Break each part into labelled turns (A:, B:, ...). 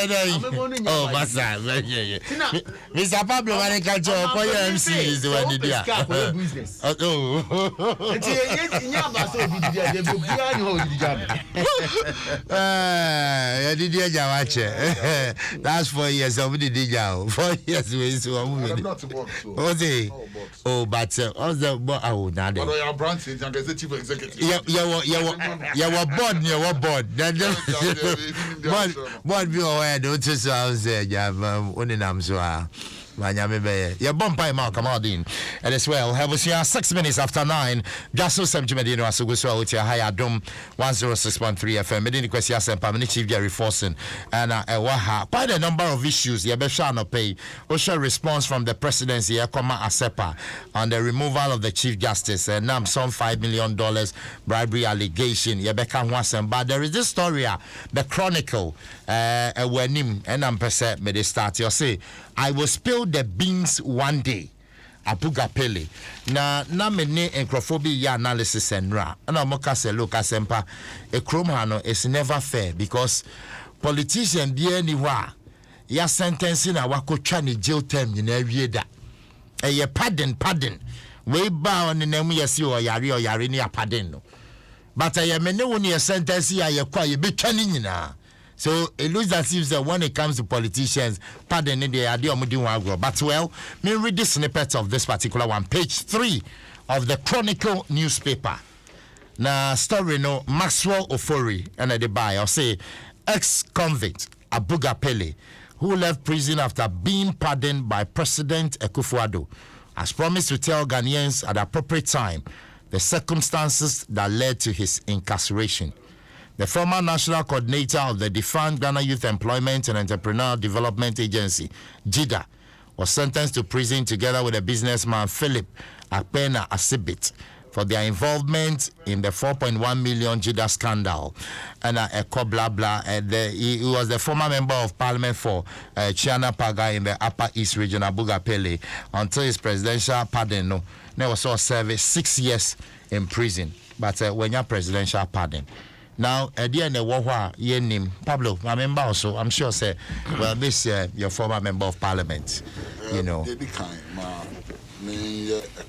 A: Oh, Massa, Mr. Pablo, when I catch your MC is the one idea. That's 4 years of the DJ. 4 years with one. Oh, but also, oh, now they are branching. You can say chief executive. You were born, Board be aware, don't you say, only names were. Your bumpy mark, Amadine. And as well, have us here 6 minutes after 9. Dwaso Nsem Jimedino Asuguswa with your high Adom 106.3 FM. Medini Kwesi Asempam, Chief Jerry Forson, and Waha. Quite a number of issues. Yabesha no pay. Osha response from the presidency, Yakoma Asepa, on the removal of the Chief Justice. And now some $5 million bribery allegation. Yabeka Nwasem. But there is this story, the Chronicle, when him and I'm percent may they start. You say, I will spill the beans one day. Apugapele. Na mene encrophobia ya analysis and ra. Na moka se look asempa. A chrome hano is never fair because politician be anywhere. Ya sentencing a wako chani jail term in every da. Ye pardon. We bow on the name yasi or yari ni a pardon no. But I am no one your sentence ya ye kwa ye be chani na. So it looks as if when it comes to politicians, pardon they are doing. But well, me read the snippet of this particular one, page 3 of the Chronicle newspaper. Na story no Maxwell Ofori and the buy or say ex-convict Apugapele, who left prison after being pardoned by President Akufo-Addo, has promised to tell Ghanaians at the appropriate time the circumstances that led to his incarceration. The former national coordinator of the defunct Ghana Youth Employment and Entrepreneurial Development Agency, GIDA, was sentenced to prison together with a businessman, Philip Akpena Asibit, for their involvement in the 4.1 million GIDA scandal. And blah blah. And he was the former member of parliament for Chiana Paga in the Upper East region, Apugapele, until his presidential pardon. No, there was also service 6 years in prison. But when your presidential pardon. Now, at the end of what your name, Pablo, my member also, I'm sure, say, well, this your former member of parliament, you know.
B: A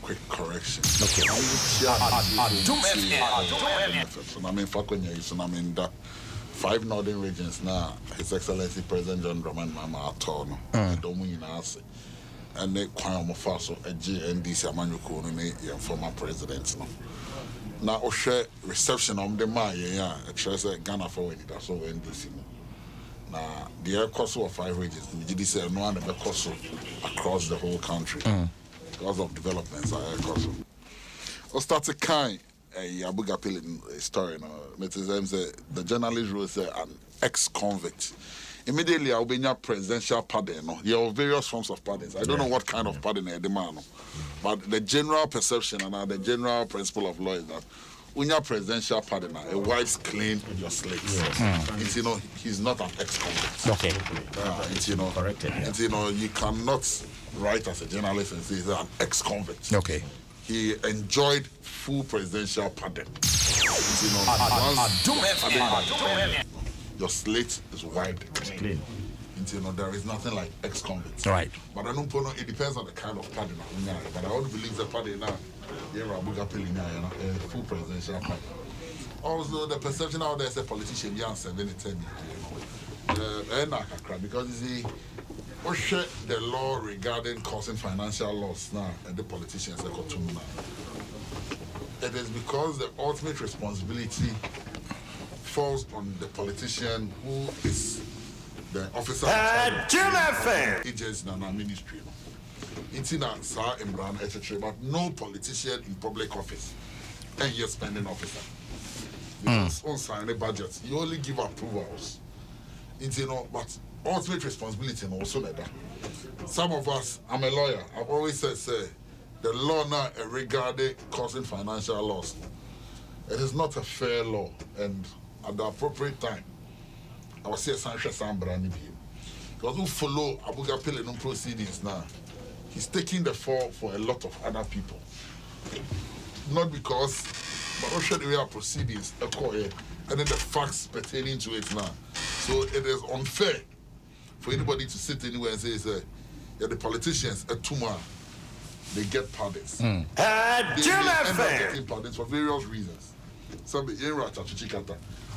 B: quick correction.
A: Okay.
B: I mean, the 5 northern regions now, His Excellency President John Dramani Mahama Atono, and they Kwame Faso, a GNDC Amanyuko, and former presidents. Now, Oshe reception on the Maya, a church Ghana for when that's over NDC. Now, the air cost of 5 regions, GDC and one of the cost across the whole country because of developments. Air cost. I'll start to kind Apugapele story. The journalist wrote an ex-convict. Immediately, I'll be in your presidential pardon. There are various forms of pardons. I don't know what kind of pardon they demand. But the general perception and the general principle of law is that when you're presidential pardon, a wife's clean your slate. It's, he's not an ex-convict.
A: Okay.
B: It's, corrected. It's, you cannot write as a journalist and say he's an ex-convict.
A: Okay.
B: He enjoyed full presidential pardon. It's, your slate is wiped clean. There is nothing like ex-convicts.
A: Right.
B: But I don't know, it depends on the kind of pardon. But I don't believe the pardon now, full presidential pardon. Also, the perception out there is a politician, because you see, the law regarding causing financial loss now, and the politicians are got to now. It is because the ultimate responsibility falls on the politician who is the officer of agency and our ministry. It's in a etc. But no politician in public office and you're spending officer. Because on signing budgets, you only give approvals. It's, but ultimate responsibility and also like that. Some of us, I'm a lawyer, I've always said, the law now regarding causing financial loss. It is not a fair law, and at the appropriate time, I will say Sancho Sambrani view. Because who follow Apugapele no proceedings now, he's taking the fall for a lot of other people. Not because, but also the way our proceedings occur, and then the facts pertaining to it now. So it is unfair for anybody to sit anywhere and say, yeah, the politicians at Tuma, they get pardons. They end up getting pardons for various reasons.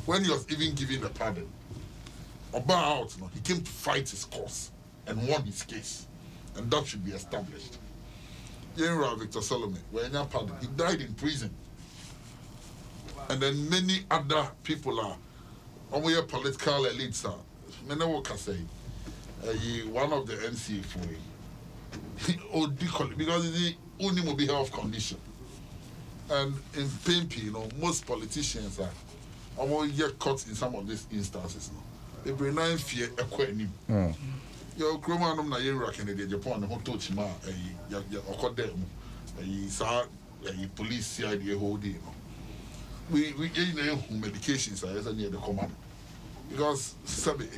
B: When he was even given the pardon, about he came to fight his cause and won his case, and that should be established. Victor Solomon, when he pardon, he died in prison, and then many other people are political elites are. Many can say one of the NCA for because the only mobile health condition, and in Pempi, most politicians are get caught in some of these instances. They bring nine fear a your Chromanum na Yera Kennedy, Japan, the Hoto Chima, a police CID holding. We know medications are near the command because Sabi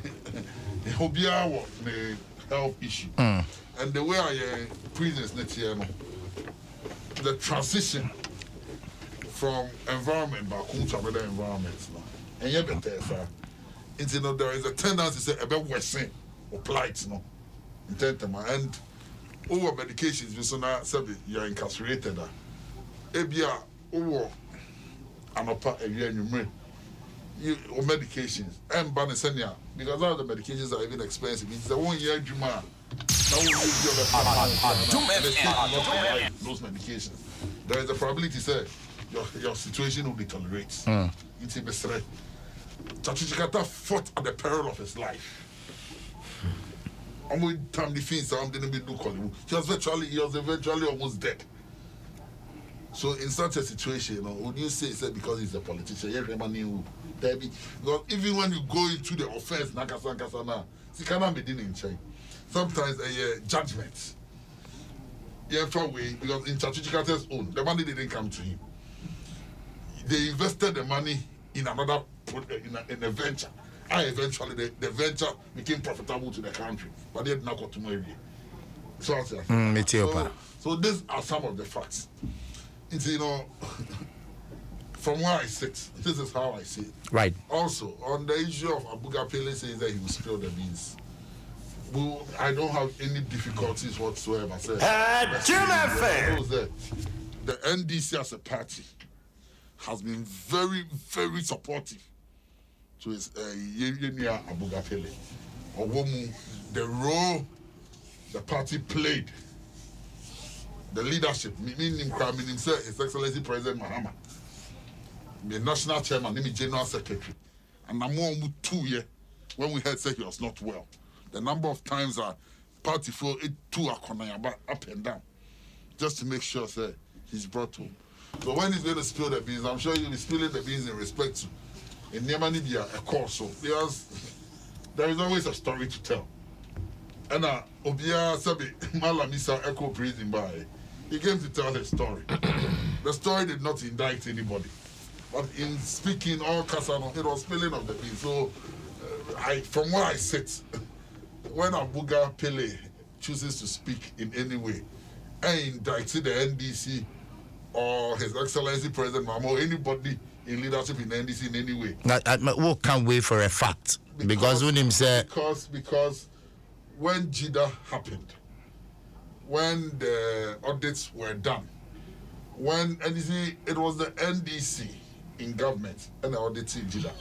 B: Hobia the health issue and the way I prisoners next year, the transition from environment back home to other environments and yet better, there is a tendency to say about Western or plight, and over medications, so now you're incarcerated. Ebia over an upper area or medications and Banisania, because all the medications are even expensive. It's the 1 year Juma. Those medications. There is a probability, sir, your situation will deteriorate. It's a mystery. Chachikata fought at the peril of his life. And with time defense, I'm going to be calling. He was eventually almost dead. So in such a situation, would you say because he's a politician, because even when you go into the offense, sometimes a judgment. Because in Chachikata's own, the money didn't come to him. They invested the money in another in a venture. Eventually the venture became profitable to the country, but they did not go to my area. So these are some of the facts. It's, from where I sit, this is how I see it.
A: Right.
B: Also, on the issue of Abuga Pele saying that he will spill the beans, I don't have any difficulties whatsoever. The NDC as a party has been very, very supportive to his Yenia Abuga Pele. The role the party played, the leadership, meaning His Excellency President Mahama, the national chairman, the general secretary, and I'm more 2 years when we heard say he was not well. The number of times our party for it too up and down, just to make sure say he's brought home. So when he's going to spill the beans, I'm sure he'll be spilling the beans in respect to in Nemanibia a course. So there is always a story to tell. And Obia Sabi Malamisa Echo breathing by. He came to tell his story. The story did not indict anybody. But in speaking all Kasano, it was spilling of the beans. So from where I sit, when Abuga Pele chooses to speak in any way, and indicted the NDC or His Excellency President Mahmoud or anybody in leadership in the NDC in any way.
A: We can't wait for a fact. Because when him say
B: because when JIDA happened, when the audits were done, when NDC, it was the NDC in government and the auditing JIDA.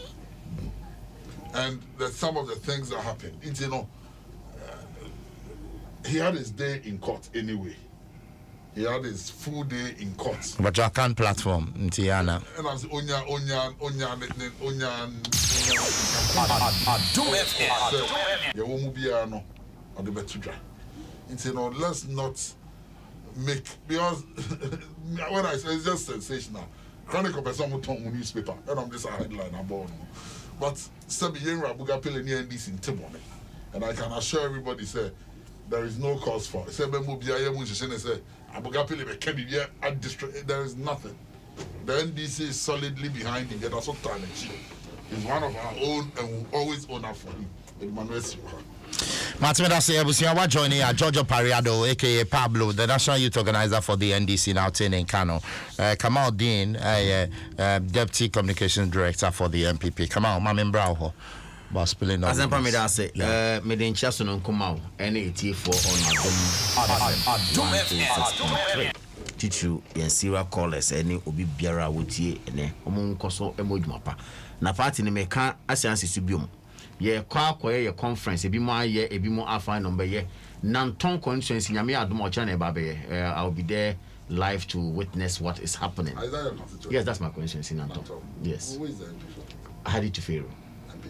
B: And some of the things that happened, he had his day in court anyway. He had his full day in court.
A: But you can't platform, Tiana.
B: And I was Onya. Let's not make, because when I say it's just sensational. Chronicle person who told me newspaper, and I'm just a headline about. But Sabi Yenra Abuga Pele near this in Timone, and I can assure everybody say there is no cause for it. Say Abuga Pele there is nothing. The NDC is solidly behind him. That's what talent. He's one of our own and will always honor for him.
A: Martin Abusiawa joining Giorgio Pariado, aka Pablo, the national youth organizer for the NDC now in Kano. Kamal Dean, Deputy Communications Director for the MPP. Kamal, Mamin Brauho. about spilling all
C: as I'm
A: this.
C: I say, me den chaso no nkoma any for on Adom 106.3. Teacher, yen serial callers any obi biara wotie ene omo nkoso emodwuma pa. Na party ni me ka asianse subiom. Ye kwa ye conference ebi mo aye ebi mo afa number ye Nanton constituency nyame Adom ocha na eba be. I'll be there live to witness what is happening.
B: Is that your constituency?
C: Yes, that's my constituency, Nanton. Yes.
B: Who is the MP?
C: Hadi to Pharaoh.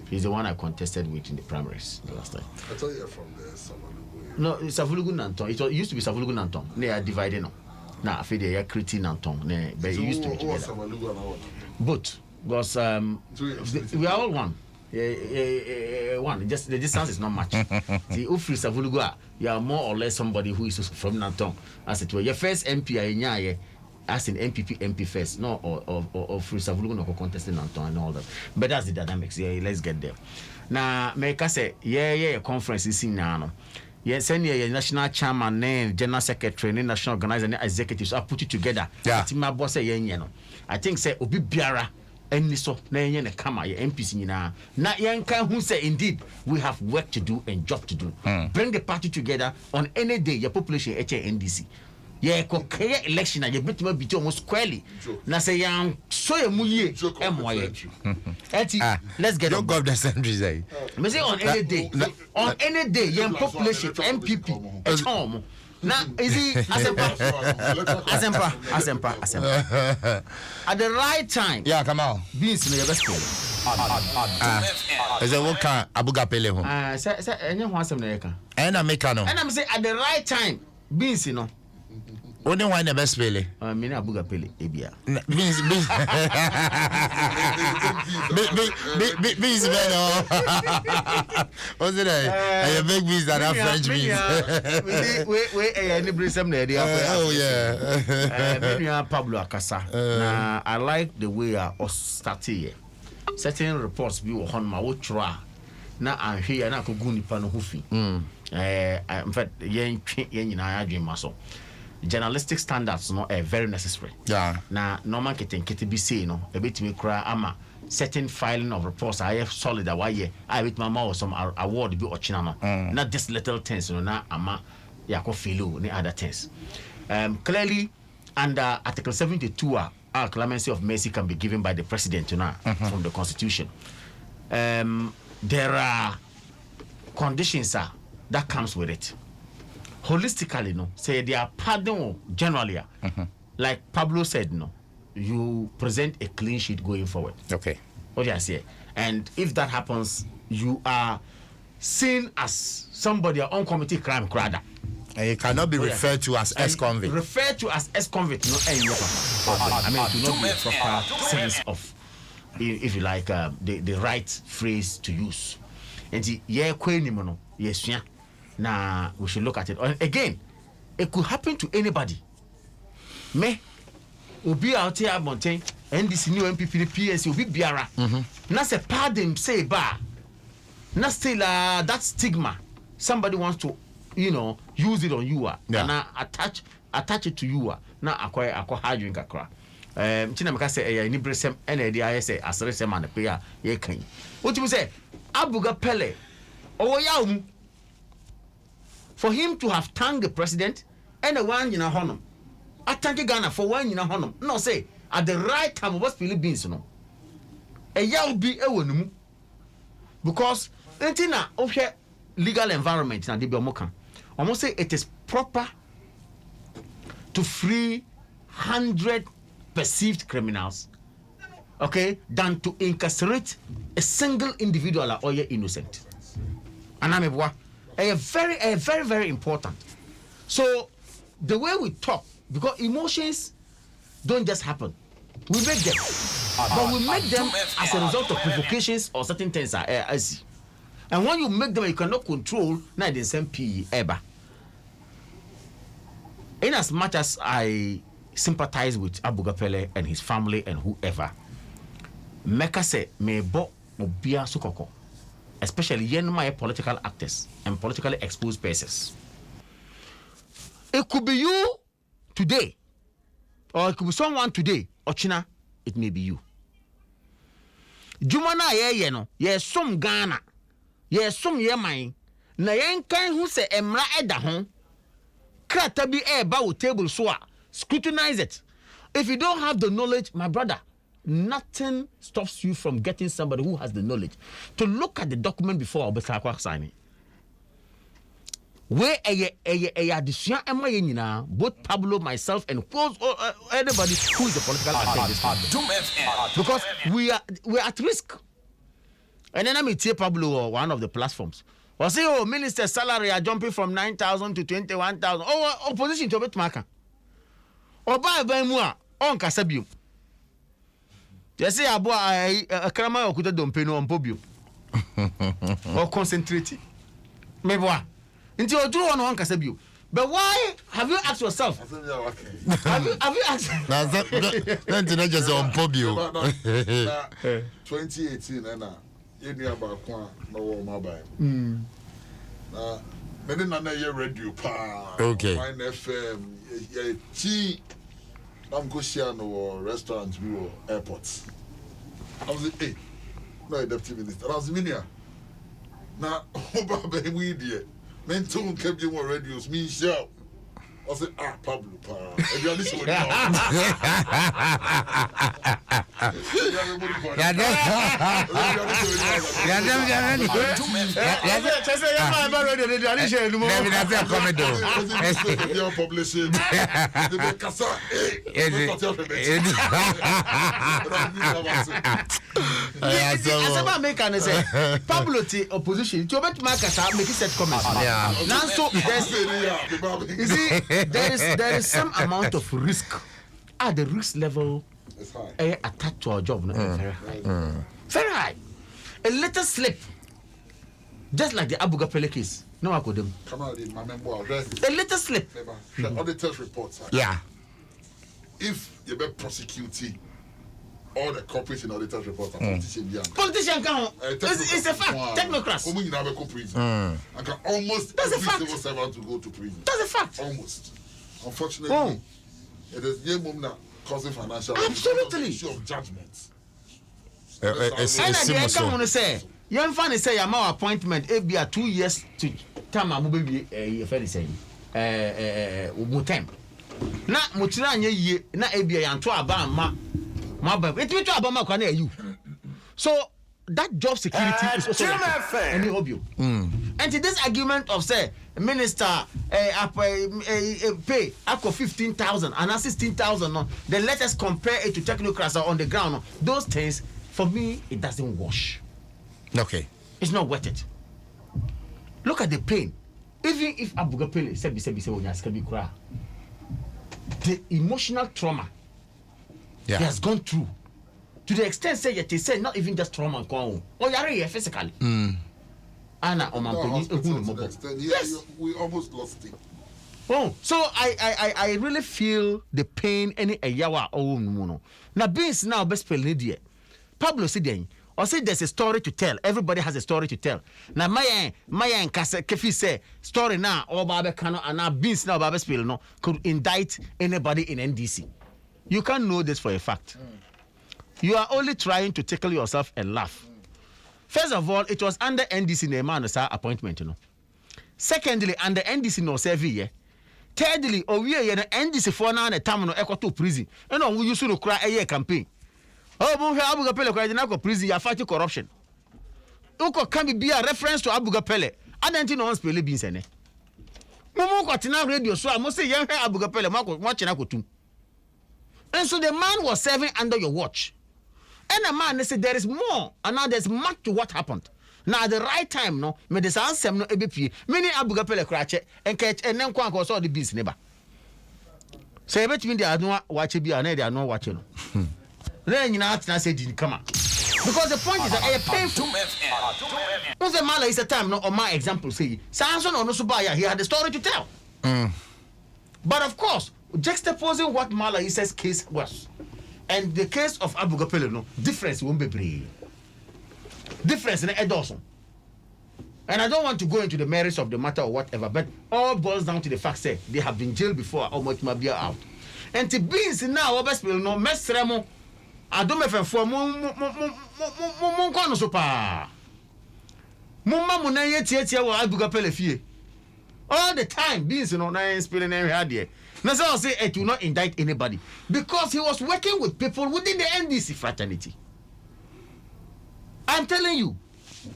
C: He's the one I contested with in the primaries the last time.
B: I thought you're from the Savulugu.
C: No, it's Savulugu Nanton. It used to be Savulugu Nanton. They are divided now. Now, I feel they are creating Nanton. But it used to be together.
B: Savulugu and all?
C: Both. Because we are all one. One. Just the distance is not much. The Ufri Savulugu, you are more or less somebody who is from Nanton. As it were. Your first MP, as in MPP MP first, no, or Free Savulugu no contesting Nanton and all that. But that's the dynamics. Yeah, let's get there. Now, make us say, conference is in now. Yeah, send your national chairman, name, general secretary, national organizer, executives. I put it together.
A: Yeah.
C: My boss say, I think say Obi Biara. And so na yenye kama ya MPs nyina na yenka who say indeed we have work to do and job to do. Bring the party together on any day your population NDC. Yeah, create election and you bet me be almost squarely. Na say yang so ye muye let's get
A: don't go the centuries eh.
C: Me say on any day your population MPP at home. Now, is he Asempa? At the right time.
A: Yeah, come on.
C: Beans in your best player.
A: Is it what can Abuga Pele home?
C: Say, any one some America.
A: And I make no.
C: And I'm saying at the right time, beans,
A: Only one the best Pele.
C: I mean, Abuga Pele, Ebia.
A: Beans, what's it? I big beans that are French beans. Oh yeah.
C: Pablo Akasa. Now I like the way I started here. Certain reports be on my try. Now I'm here and I could go nipa no hufi. In fact, yen dream muscle. Journalistic standards no very necessary.
A: Yeah.
C: Now normal kete be say no a bit me cry ama certain filing of reports I have solid a why I with mama or some award be ochina no. Not just little things na ama yako filo ni other things. Clearly under Article 72 our clemency of mercy can be given by the president from the constitution. There are conditions that comes with it. Holistically, no, say they are pardon generally. Like Pablo said, no, you present a clean sheet going forward.
A: Okay.
C: What do I say? And if that happens, you are seen as somebody on committee crime crowder.
A: And you cannot be referred to as ex-convict.
C: Referred to as ex-convict, no, I mean, to not be a proper sense of, if you like, the right phrase to use. And the yes, yeah. Now we should look at it. And again, it could happen to anybody. Me, will be out here mountain, and this new MPP, the PS, will be biara. Now say pardon, say bar. Now still that stigma. Somebody wants to, use it on you. And attach it to you. Now acquire hard drink akra. China meka say ni bresem NAD I say asere sem an pe ya ye kan. What you say? Abuga Pele. Oh ya for him to have thanked the president and the one in a honor. I thank Ghana for one in a honor. No, say at the right time was Philippines, no. A year will be a one because Entina okay legal environment na debi omoka. Almost say it is proper to free 100 perceived criminals, okay, than to incarcerate a single individual or you're innocent. And I'm very, very important. So the way we talk, because emotions don't just happen, we make them, but we make them as a result of provocations or certain things are easy. And when you make them, you cannot control. Now the same P ever. In as much as I sympathize with Abuga Pele and his family and whoever, Meka say me bo obia sukoko. Especially my political actors and politically exposed persons. It could be you today, or it could be someone today, or China, it may be you. Jumana ye no, ye some Ghana, Yes, some year mine. Na yen kan who say emra eda ho. Krata bi about table so scrutinize it. If you don't have the knowledge, my brother, nothing stops you from getting somebody who has the knowledge to look at the document before obesakwa signing. Where both Pablo, myself, and anybody who is a political activist, because we're at risk. And then I meet Pablo, one of the platforms. Or say, oh, minister's salary are jumping from 9,000 to 21,000. Oh, opposition to it, Maka. Or by more on Casabium. Yes, I bought a crama or could have done pay no on Pobio. Or concentrate. Maybe what? Until you do on Casabium. But why have you asked yourself? Have you asked?
A: That's not just on Pobio.
B: 2018, and you knew about no mobile. Many none of your radio pa.
A: Okay.
B: Mine FM, tea. I'm going to restaurants, airports. I was like, hey, no, deputy minister. I was Minia. Now, oh, we did. Men too kept you more radios, me shout. I said, Pablo, and you are this one now. Pablo opposition to make set comments. Now so you see there is some amount of risk. The risk level is high. Attached to our job, very high. Very high. A little slip, just like the Abu Ghapele case. No, I couldn't. Come on, my member.
C: A little slip.
B: Auditors reports.
A: Yeah.
B: If you be prosecuting all the corporates in auditors report,
C: politician can. It's a fact. Technocrats.
B: Almost
C: that's
B: every
C: a fact.
B: civil servant to go to prison.
C: That's a fact.
B: Almost. Unfortunately, it is the moment causing financial issue of judgment.
C: And say, young fan say your appointment it be 2 years to time am be very saying mutem. Na mutira anye yie na e bia yanto aba ma it be to aba ma kwa na you. So that job security is also any hobby. And this argument of say minister pay up to 15,000 and 16,000 no, then let us compare it to technocrats on the ground. No. Those things for me it doesn't wash.
A: Okay.
C: It's not worth it. Look at the pain. Even if Abu Ghapele said the emotional trauma he has gone through to the extent say that he said not even just trauma or physically. Anna yes,
B: we almost lost it.
C: Oh, so I really feel the pain any a yawa oh no. Now beings now best spell media. Pablo said or say there's a story to tell. Everybody has a story to tell. Now Maya and Kefi say story now or Baba Kano and now beings now Baba Spill no could indict anybody in NDC. You can't know this for a fact. You are only trying to tickle yourself and laugh. First of all, it was under NDC Neymar appointment, you know. Secondly, under NDC no service. Thirdly, we are NDC for now and a time no equal to prison. And no, we used to cry a year campaign. Oh, but Abu Ghapele cry na prison ya fight corruption. Uko can be a reference to Abu Ghapele. I don't know once pele bin sene. Mumu ko tina radio so I must say yen Abu Ghapele ma china ko tum. And so the man was serving under your watch. And a man they said there is more and now there's much to what happened. Now at the right time no me the Nsem no ebepie. Many Abu Ghapele krache and catch and then kwa so the business neighbor. So you bet me they are no watch be and they are no watching. Then you know say didn't come out. Because the point is that I painful. Once the Mala is a time no on my example say Samson or no Subaya he had a story to tell. But of course, juxtaposing what Mala Isa's case was and the case of Abu Ghapele no difference won't be brave. Difference in Edorson. And I don't want to go into the merits of the matter or whatever, but all boils down to the fact that they have been jailed before or much might be out. And to be in now, best will no mess remo. Adom 106.3 Mumma Munaye Tia wa Abuga Pelefie. All the time, beings you know, na spilling every idea. That's why I say it will not indict anybody because he was working with people within the NDC fraternity. I'm telling you.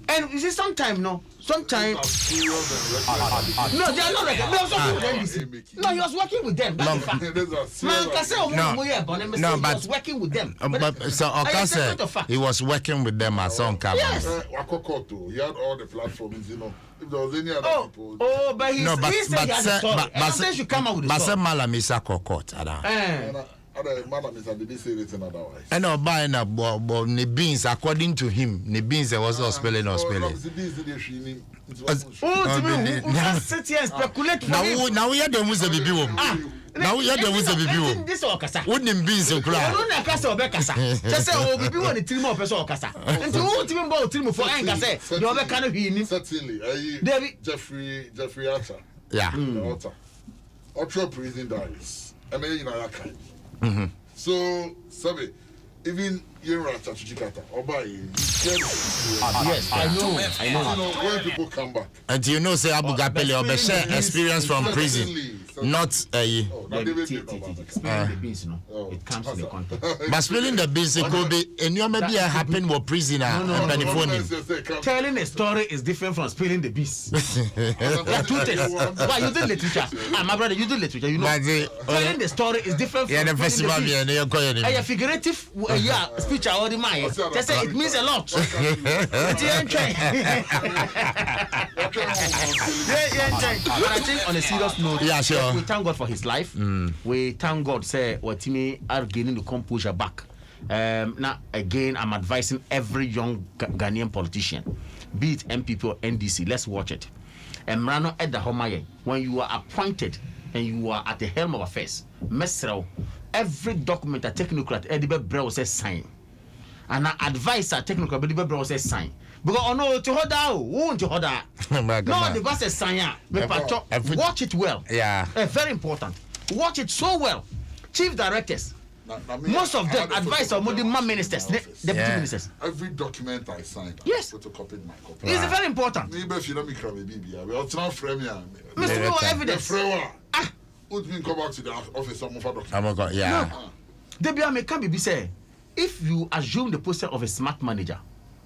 C: And you see, sometimes no, no, they are not like no, he was working with them. That's the fact.
A: No,
C: he
A: but
C: was working with them.
A: But so Okase, he was working with them as on camera.
C: Yes.
B: Wakokoto, he had all the platforms, you know. If there was any other people,
C: but he said he has a story. And they should come out with the story.
A: But Malamisa Kokot,
B: did they say anything otherwise?
A: I know buying a the beans according to him. The beans there was no spelling or spelling.
C: Sit here and speculate for him.
A: Now we are the ones that be beautiful. Now we are the ones that be beautiful.
C: This Okasa.
A: Wouldn't beans so cry.
C: Don't Okasa or Bekasa. Just say, oh, we want a team of person Okasa. And to who team about team for Anka say, you're the kind of him.
B: Certainly, Jeffrey Archer.
A: Yeah.
B: Ultra prison diaries. I mean, you know that kind. So, Sabi, even you rat at Chikata, or by
C: yes, I know.
B: You know, when people come back.
A: And you know, say Abu Gapele or share experience from prison, not
C: Spilling the beans, no, it comes in the context.
A: but spilling the beans, it could be, and you maybe happen with prisoner and Pennyphone.
C: Telling a story is different from spilling the beans. There are two things. Why you do literature? My brother, you do literature. You know, telling the story is different from spilling the beans. A figurative, speech I already made. They say it means a lot. But I think on a serious note,
A: yeah, sure.
C: We thank God for his life. We thank God, say, what me are gaining the composure back. Now, again, I'm advising every young Ghanaian politician, be it MPP or NDC, let's watch it. Mrano Edda Homaye, when you are appointed and you are at the helm of affairs, Mesrao, every document a technocrat, Edibe Brew says sign. And an advisor, technocrat, Edibe Brew says sign. Because oh no, to hold out, won't you hold out? No, the boss says sign. Watch it well.
A: Yeah.
C: Very important. Watch it so well. Chief directors. Most of them advise on ministers, deputy ministers.
B: Every document I signed,
C: yes,
B: photocopied my copy.
C: It's very important.
B: Maybe if you don't make a baby, we are trying to frame you.
C: Mr. No evidence.
B: Would mean come back to the office of document?
A: Yeah.
C: Debia may come be say, if you assume the position of a smart manager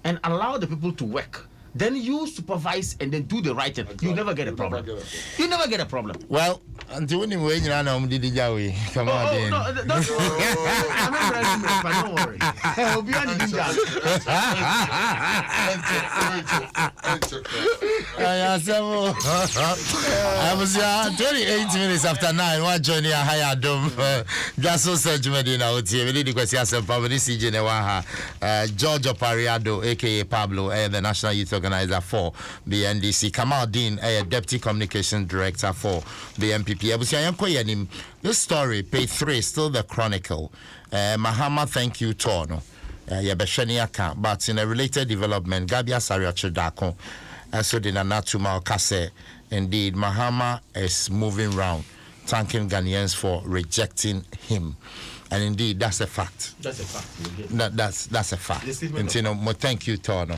C: and allow the people to work, then you supervise and then do the right thing. You never get a problem. You never get a problem.
A: Well, until when you wait, come on,
C: don't worry. I'll be on the
A: I was 28 minutes after 9. What journey I hired Adom Dwaso Nsem. We need to question some family CJ Newaha, George Opariado, aka Pablo, the National Youth Organizer for the NDC, Kamal Dean, Deputy Communication Director for the MPP. This story, page 3, still the Chronicle. Mahama, thank you, Tono. But in a related development, Gabia Sariachidako, so the Nanatuma Kase, indeed, Mahama is moving round, thanking Ghanaians for rejecting him. And indeed, that's a fact.
C: That's a fact.
A: That's a fact. Thank you, Tono.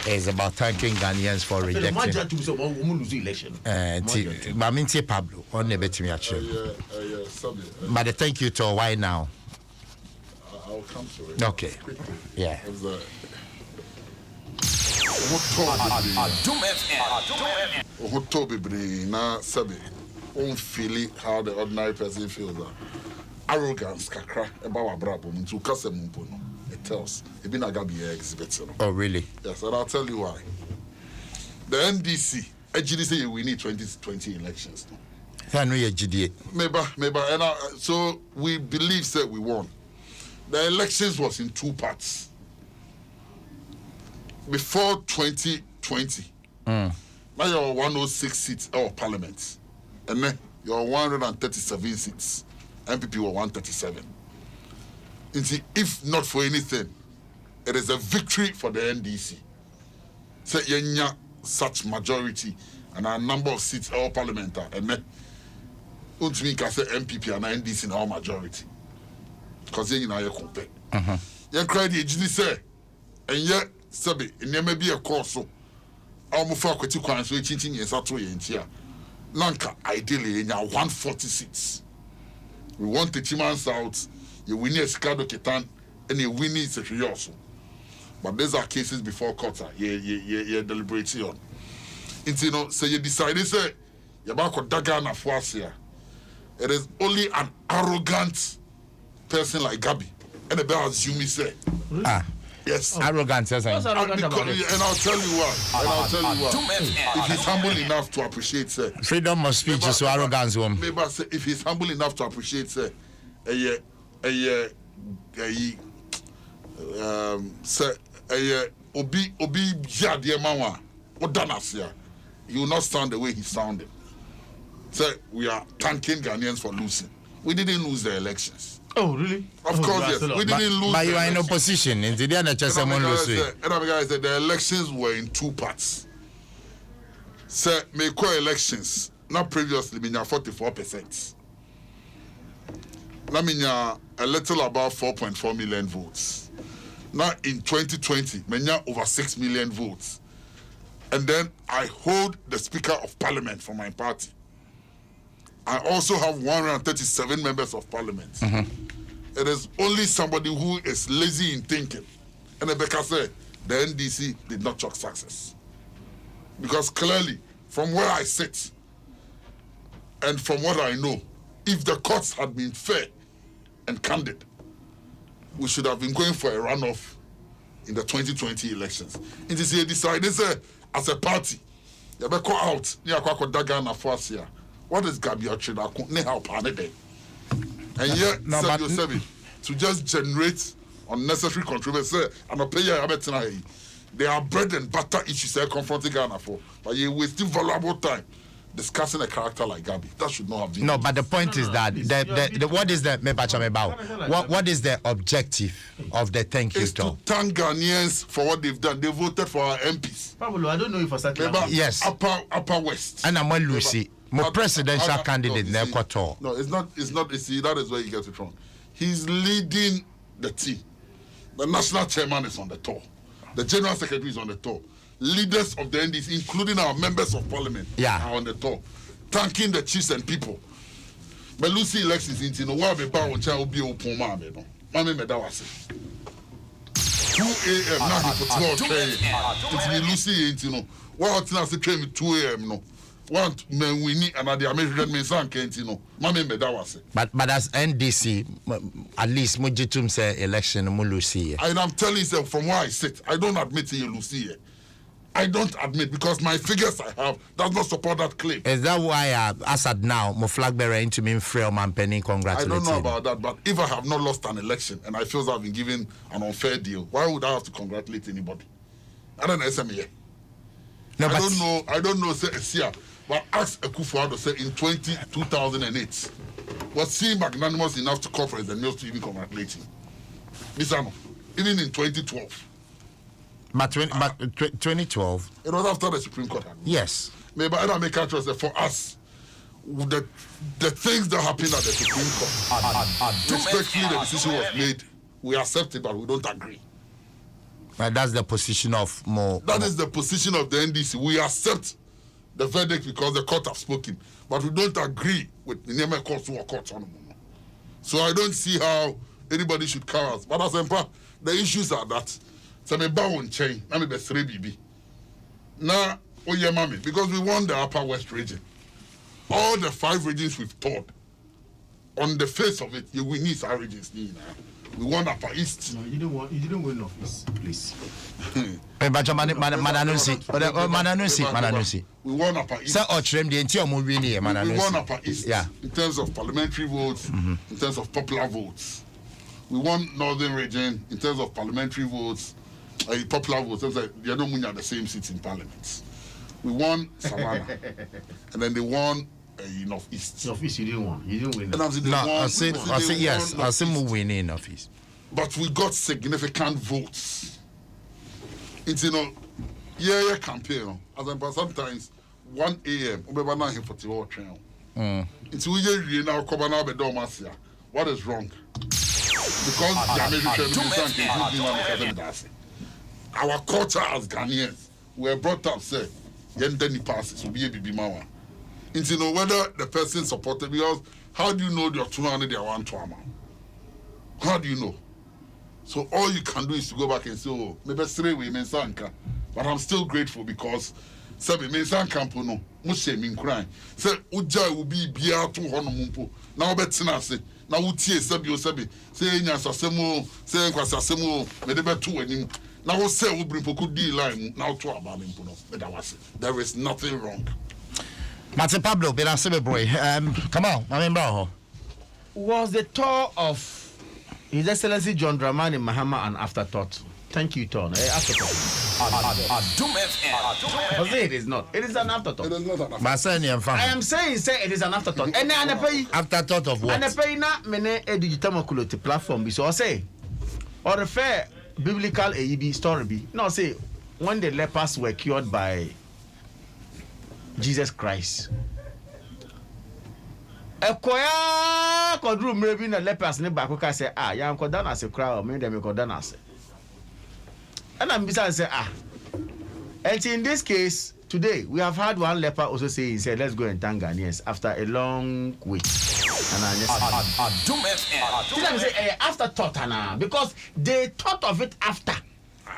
A: It's about thanking Ghanaians for rejecting. Pablo, but thank you to why now?
B: I'll come to it.
A: Okay.
B: Quickly.
A: Yeah.
B: How the ordinary person feels that arrogance kakra about brabo into kasemumpo. It tells it been a gabi exhibit.
A: Oh really?
B: Yes, and I'll tell you why. The NDC actually say we need 2020 elections.
A: Maybe,
B: and so we believe that we won. The elections was in two parts. Before 2020, now you're 106 seats of parliament, and then you're 137 seats. MPP were 137. If not for anything, it is a victory for the NDC. So you such majority and a number of seats of parliament, and then we can say MPP and NDC in our majority. Because you know you compare. You cried the agency say, and yet Sabi, it may be a course. almost kwati kwan so chinchin yesa to yentia nanka ideally nya 140 seats. We want the Chiman South, you win a Scado Ketan, and you win it also. But these are cases before Kota, yeah, deliberation. So you decided, say, you're back with Dagan of Wasia. It is only an arrogant person like Gabi. And the bell assume me say. Yes.
A: Arrogant, yes.
C: What's arrogant about it?
B: And I'll tell you what. If he's humble enough to appreciate, say.
A: Freedom of speech is so arrogance, woman.
B: Maybe say, if he's humble enough to appreciate, say, obi ya dear mama, odanasia. You will not sound the way he sounded. Say, we are thanking Ghanaians for losing. We didn't lose the elections.
C: Oh, really?
B: Of course, yes. We didn't lose.
A: But you are in opposition. In the end,
B: the elections were in two parts. Say, make elections. Not previously, we had 44%. Now, we had a little about 4.4 million votes. Now, in 2020, we had over 6 million votes. And then I hold the Speaker of Parliament for my party. I also have 137 members of Parliament. It is only somebody who is lazy in thinking. And Rebecca said, the NDC did not chalk success. Because clearly, from where I sit, and from what I know, if the courts had been fair and candid, we should have been going for a runoff in the 2020 elections. It is a decided, as a party, you better call out, what is Gabi Ochida? Ne help day. And yet, to just generate unnecessary controversy and a player they are bread and butter issues they're confronting Ghana for. But you're wasting valuable time discussing a character like Gabi. That should not have been.
A: No, but the point is that what is the what is the objective of the thank you talk?
B: To thank Ghanaians for what they've done. They voted for our MPs.
C: Pablo, I don't know if for such.
A: Yes.
B: Upper West.
A: And I'm Lucy. My presidential candidate in Equator.
B: No, it's not. See, that is where you get it wrong. He's leading the team. The national chairman is on the tour. The general secretary is on the tour. Leaders of the NDC, including our members of parliament, are on the tour. Thanking the chiefs and people. But Lucy elections in what be power will be open. Mame Medawase. 2 a.m. now he put 12 train. It's Lucy in what else the train 2 a.m. no. Want men we need and the American men san kentino. Mame Medawase. But
A: as NDC, at least Mujitum say election Mulusi.
B: And I'm telling you from where I sit, I don't admit you Lucy. I don't admit because my figures I have does not support that claim.
A: Is that why Assad now my flag bearer into me frail man penny congratulating?
B: I don't know about that, but if I have not lost an election and I feel that I've been given an unfair deal, why would I have to congratulate anybody? I don't know SME. No, I don't know say but ask Akufo-Addo say in 2008 was he magnanimous enough to call President Mills to even congratulate him? Even in 2012.
A: But 2012.
B: It was after the Supreme Court.
A: Yes.
B: Maybe I don't make a trust that for us, the things that happened at the Supreme Court, respectfully the decision was made, we accept it, but we don't agree.
A: But that's the position of more.
B: That is the position of the NDC. We accept the verdict because the court have spoken, but we don't agree with the name of court to a court on. So I don't see how anybody should cover us. But as the issues are that so me bow on chain, na me be 3 BB. Now, oh yeah, mommy, because we won the Upper West region. All the 5 regions we've taught, on the face of it, you win these regions. We won Upper East.
C: No, you didn't win North East, please.
B: We won Upper East. We won Upper East. Yeah. In terms of parliamentary votes, in terms of popular votes. We won Northern region in terms of parliamentary votes, popular votes. They don't win at the same seats in parliament. We won Savannah, and then they won North East.
C: North East, you didn't win. You didn't win.
A: No, I say yes. I say we win in North East.
B: But we got significant votes. It's campaign. As sometimes 1 a.m. we never know him for the train. It's we now cover now be domasia. What is wrong? Because our culture as Ghanaians, we are brought up say Yendeni passes will be a baby mama. And you know whether the person supported, because how do you know you're 200 they want to amount? How do you know? So all you can do is to go back and say, oh, maybe 3 women sanka. But I'm still grateful because Sabi Mensanka no, Mushe min crying. Say Uja will be beer to Honomumpo. Now betina say, now Utie Sabi o Sabi, say Nyasasemo, say Kwasasemo, Medebe 2 and him. Now say Ubripoku D line now to about him. There is nothing wrong.
A: Martin Pablo, boy. Come on, I mean, bro.
C: Was the tour of His Excellency John Dramani Mahama an afterthought? Thank you, Ton. Afterthought.
D: Adom 106.3.
C: It is not. It is an afterthought.
B: It is not an afterthought.
C: I am saying, it is an afterthought. And I pay
A: Afterthought of what?
C: and I pay not many a digital platform. So I say, or a fair biblical AEB story be. No, say when the lepers were cured by Jesus Christ. A choir could room maybe the lepers in the back. I say, young Kodana as a crowd, maybe them Kodana say. And I'm besides say, And in this case, today, we have had one leper also say, he said, let's go and thank Ghanaians after a long wait. And I just
D: Adom 106.3.
C: say, afterthought, because they thought of it after.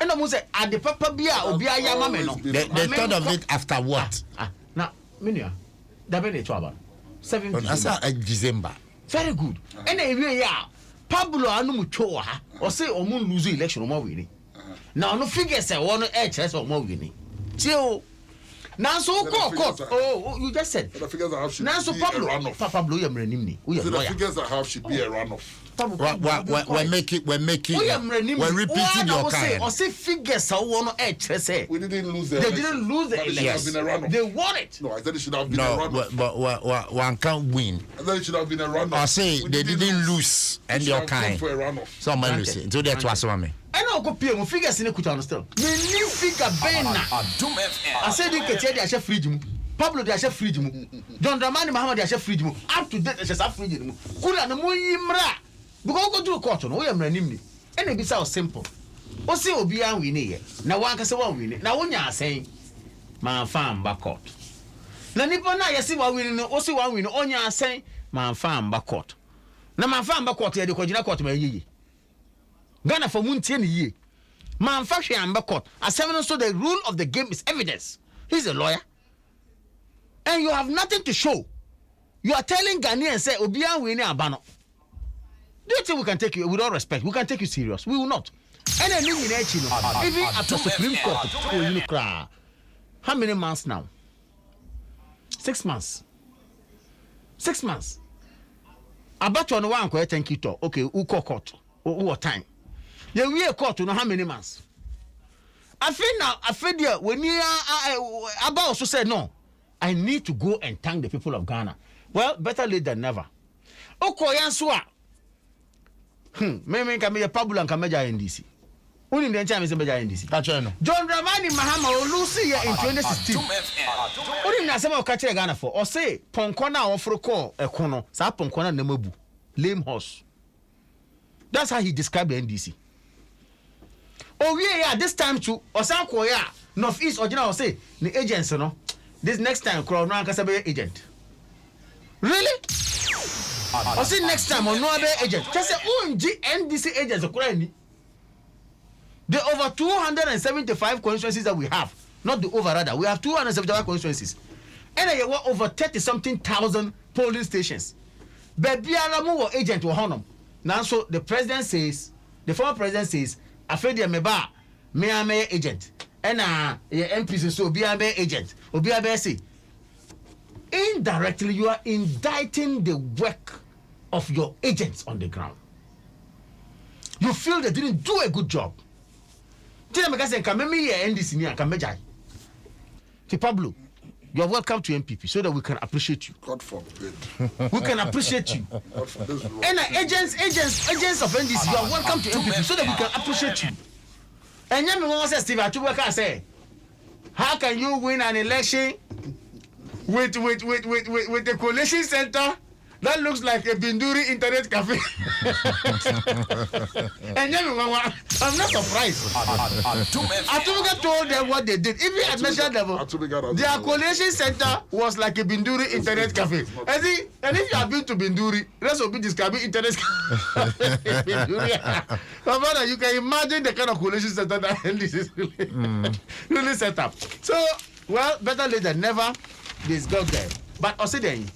C: And I'm say, the papa beer or beer yamameno.
A: They thought of it after what?
C: Now, Minia, the Benny Twaba. 7
A: December.
C: Very good. And then we are Pablo Anumuchoa or say Omun lose election or more winning. Now, no figures I want to HS or more winning. Tio. Now, so court. Oh, you just said.
B: The figures I have should
C: Now, so
B: be
C: Pablo,
B: a runoff.
C: Pablo, you're reniming. We are
B: The figures I have should be a runoff.
A: We're making, we're repeating your kind.
C: Or say figures I want to HS.
B: We didn't lose the
C: They
B: election.
C: didn't lose the
B: But it should have
C: election.
B: been a runoff.
C: They won it.
B: No, I said it should have been a
A: No,
B: runoff.
A: but one can't win.
B: I said it should have been a runoff.
A: I say
B: We
A: they didn't lose and
B: It should
A: your
B: have gone
A: kind.
B: for a runoff.
A: So man lose. So that's what I mean.
C: I know go pay mo figures in the kuta still. Me new figure Bena.
D: Adom 106.3.
C: I said you can tell the chef fridge mu. Pablo the chef fridge mu. John Dramani Muhammad the chef fridge mu. Up to date the chef fridge mu. Kula na mo yimra. Because go to court no we am ranim ni. And it be so simple. O say obi an win ye. Na wan ka say wan win. Na wonya asen. Man fan back court. Na nipa na yesi wan win no o say wan win onya asen man fan back court. Na man fan back court ye de ko gina court ma yiyi. Ghana for Muntian ye. Manufacturing and court. As so the rule of the game is evidence. He's a lawyer. And you have nothing to show. You are telling Ghanaians say Obian we abano. Do you think we can take you with all respect? We can take you serious. We will not. And then even at the Supreme Court, how many months now? 6 months. 6 months. About on one thank you to. Okay, who call court? What time? Yeah, we are caught to know how many months. I feel there when you Abba also said no. I need to go and thank the people of Ghana. Well, better late than never. Okoyanswa. Me can be a Pablo and Kameja NDC. Only the time is a Meja NDC. John Dramani Mahama or Lucy in 2016. Only Nasema catch Ghana for or say Ponkona or Froko a kono, Sa Ponkona Nemobu. Lame horse. That's how he described the NDC. Oh yeah, this time too. Osanko ya Northeast or General say the agents, you know. This next time, Crown Rankasabe agent. Really? I say next time on no other agent. Just say NDC agents are crying. The over 275 constituencies that we have, not the over rather. We have 275 constituencies, and there were over 30-something thousand polling stations. But Biaramu agent were honor. Now, so the president says, the former president says, afraid you meba me am agent and MPs so be an agent or be a say indirectly you are indicting the work of your agents on the ground. You feel they didn't do a good job. Tell me guys can me NDC ni can meja. Pablo, you are welcome to MPP so that we can appreciate you.
B: God forbid.
C: We can appreciate you. And agents of NDC, you are welcome to MPP so that we can appreciate you. And you know, Steve Atubuka say, how can you win an election with the coalition center that looks like a Binduri internet cafe. And then I'm not surprised. Atubiga told them what they did. Even at national level, their coalition center was like a Binduri internet cafe. And if you have been to Binduri, rest will be describing internet cafe. But you can imagine the kind of coalition center that this is really set up. So, well, better late than never. This got there. But also then,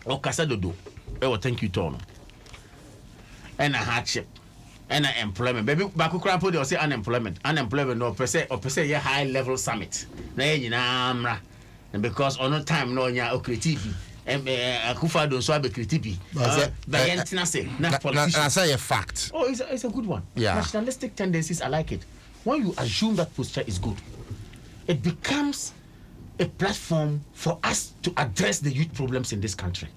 C: Okasadodo, thank you, Tono. And a hardship. And an employment. Baby, Bakukrampo, they'll say unemployment. Unemployment, no, per se, a high level summit. And because on no time, no, ya, creativity. Akufa don't so be creativity.
A: I say a fact.
C: Oh, it's a good one.
A: Yeah.
C: Nationalistic tendencies, I like it. When you assume that posture is good, it becomes a platform for us to address the youth problems in this country.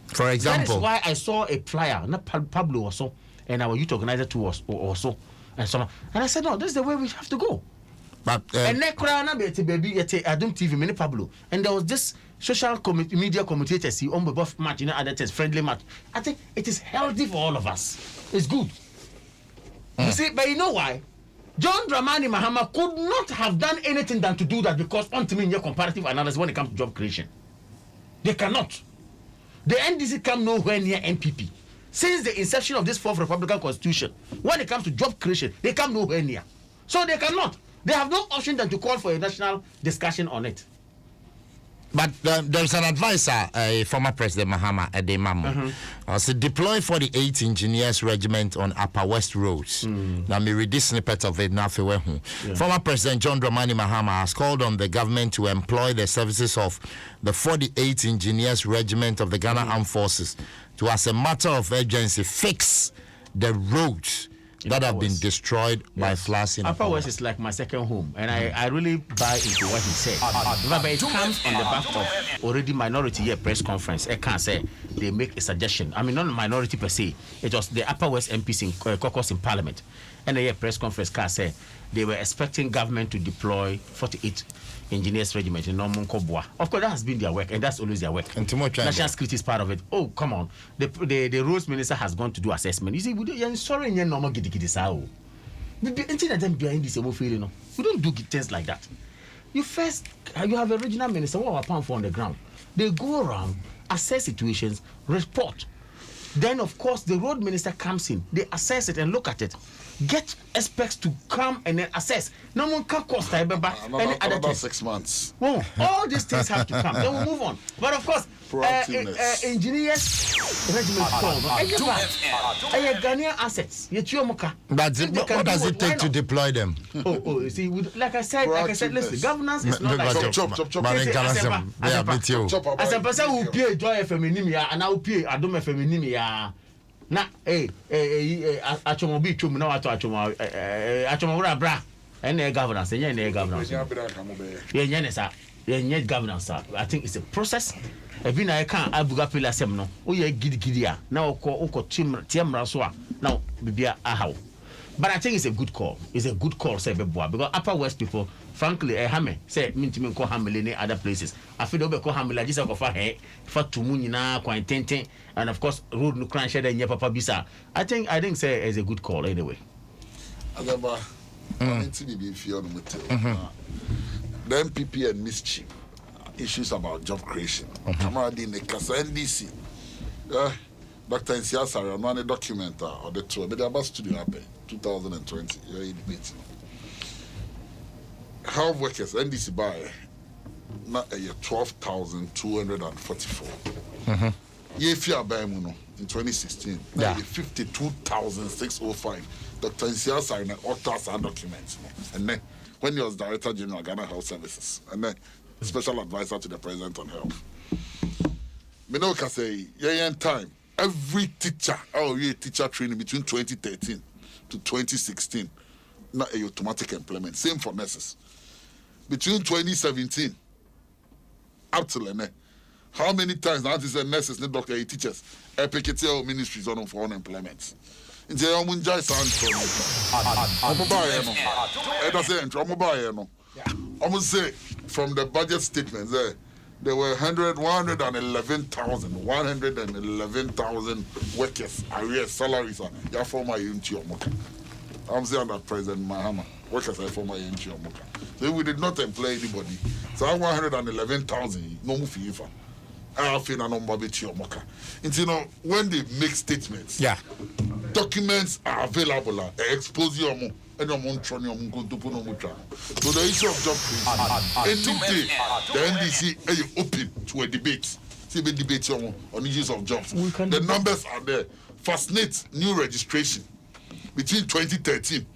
A: For example,
C: that is why I saw a flyer, not Pablo or so, and our youth organizer too was also, and so on. And I said, no, this is the way we have to go.
A: But
C: and then baby at Adom TV, mini Pablo, and there was this social media commentators, see on both match, other things, friendly match. I think it is healthy for all of us. It's good. You see, but you know why? John Dramani Mahama could not have done anything than to do that because ultimately in comparative analysis when it comes to job creation. They cannot. The NDC come nowhere near MPP. Since the inception of this fourth Republican Constitution, when it comes to job creation, they come nowhere near. So they cannot. They have no option than to call for a national discussion on it.
A: But there's an advisor, former President Mahama Edemamu. So deploy 48 Engineers Regiment on Upper West Roads. Now me read this snippet of it now. Former President John Dramani Mahama has called on the government to employ the services of the 48 Engineers Regiment of the Ghana Armed Forces to, as a matter of urgency, fix the roads that have been destroyed by floods in
C: Upper West is like my second home, and I really buy into what he said. But it comes on the back of already minority here press conference. I can't say they make a suggestion. I mean, not a minority per se. It was the Upper West MPs in caucus in Parliament, and the press conference can say they were expecting government to deploy 48 Engineers Regiment in Norman Kobwa. Of course, that has been their work, and that's always their work. And national security is part of it. Oh, come on. The roads minister has gone to do assessment. You see, you're sorry, you're normal giddy sao. We don't do things like that. You have a regional minister who are pound for on the ground. They go around, assess situations, report. Then, of course, the road minister comes in. They assess it and look at it. Get experts to come and then assess. No one can cost
B: another 6 months.
C: Well, all these things have to come. Then we'll move on. But of course, engineers regiment called Ghanaian assets.
A: But what does it take to deploy them?
C: You see, like I said, listen, governance is not like
B: chop.
C: As a person who pay Joy Feminim and I will pay Adom Feminim. Na achomobi chum na wato achomora bra ene governance ene governance ye governance. I think it's a process. Ebi na kan abuga pele asem no o ye gidigidi a na okọ tiamra so a na bibia ahaw. But I think it's a good call. It's a good call, say Beboa, because Upper West people, frankly, hame say mintimi ko hamele in other places. I feel they ko hamele just go for he for tumunina kwa intente, and of course road no crash there nya papa bisa. I think say it's a good call anyway.
B: Agaba mintimi be fear no metel. The MPP and mischief issues about job creation. Kamadi ne kasa NDC. Dr. Nsiasari on one document or the tour, but the about studio happened 2020. You're in debate. Health workers, NDC by not 12,244. If you are buying in 2016, 52,605. Dr. Nsiasari and ultrasound documents. And then when he was Director General of Ghana Health Services, and then Special Advisor to the President on Health. Me can say, in time. Every teacher, teacher training between 2013 to 2016, not a automatic employment. Same for nurses. Between 2017 up to Lene, how many times now this nurses, the doctor, teachers, PKTL ministries on for unemployment? In the Munjai sound from the budget statements there. there were 111,000 workers, arrears, salaries. Yeah, former UNT Omoka. I'm saying that President Mahama, workers are former UNT Omoka. So we did not employ anybody. So 111,000, no move for I feel a number of Omoka. And you know, when they make statements,
A: Yeah.
B: documents are available. Expose your mo. So the issue of job creation, any day, the NDC is open to a debate. See the debate on issues of jobs. The numbers are there. Fascinate new registration between 2013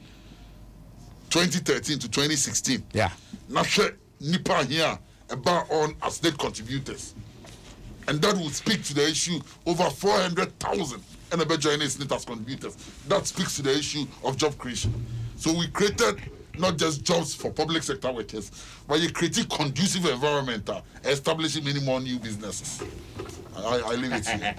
B: to 2016.
A: Yeah.
B: Nashe Nipa here about on as state contributors. And that will speak to the issue over 400,000 and about joining state as contributors. That speaks to the issue of job creation. So we created not just jobs for public sector workers, but you created conducive environment, establishing many more new businesses. I leave it here.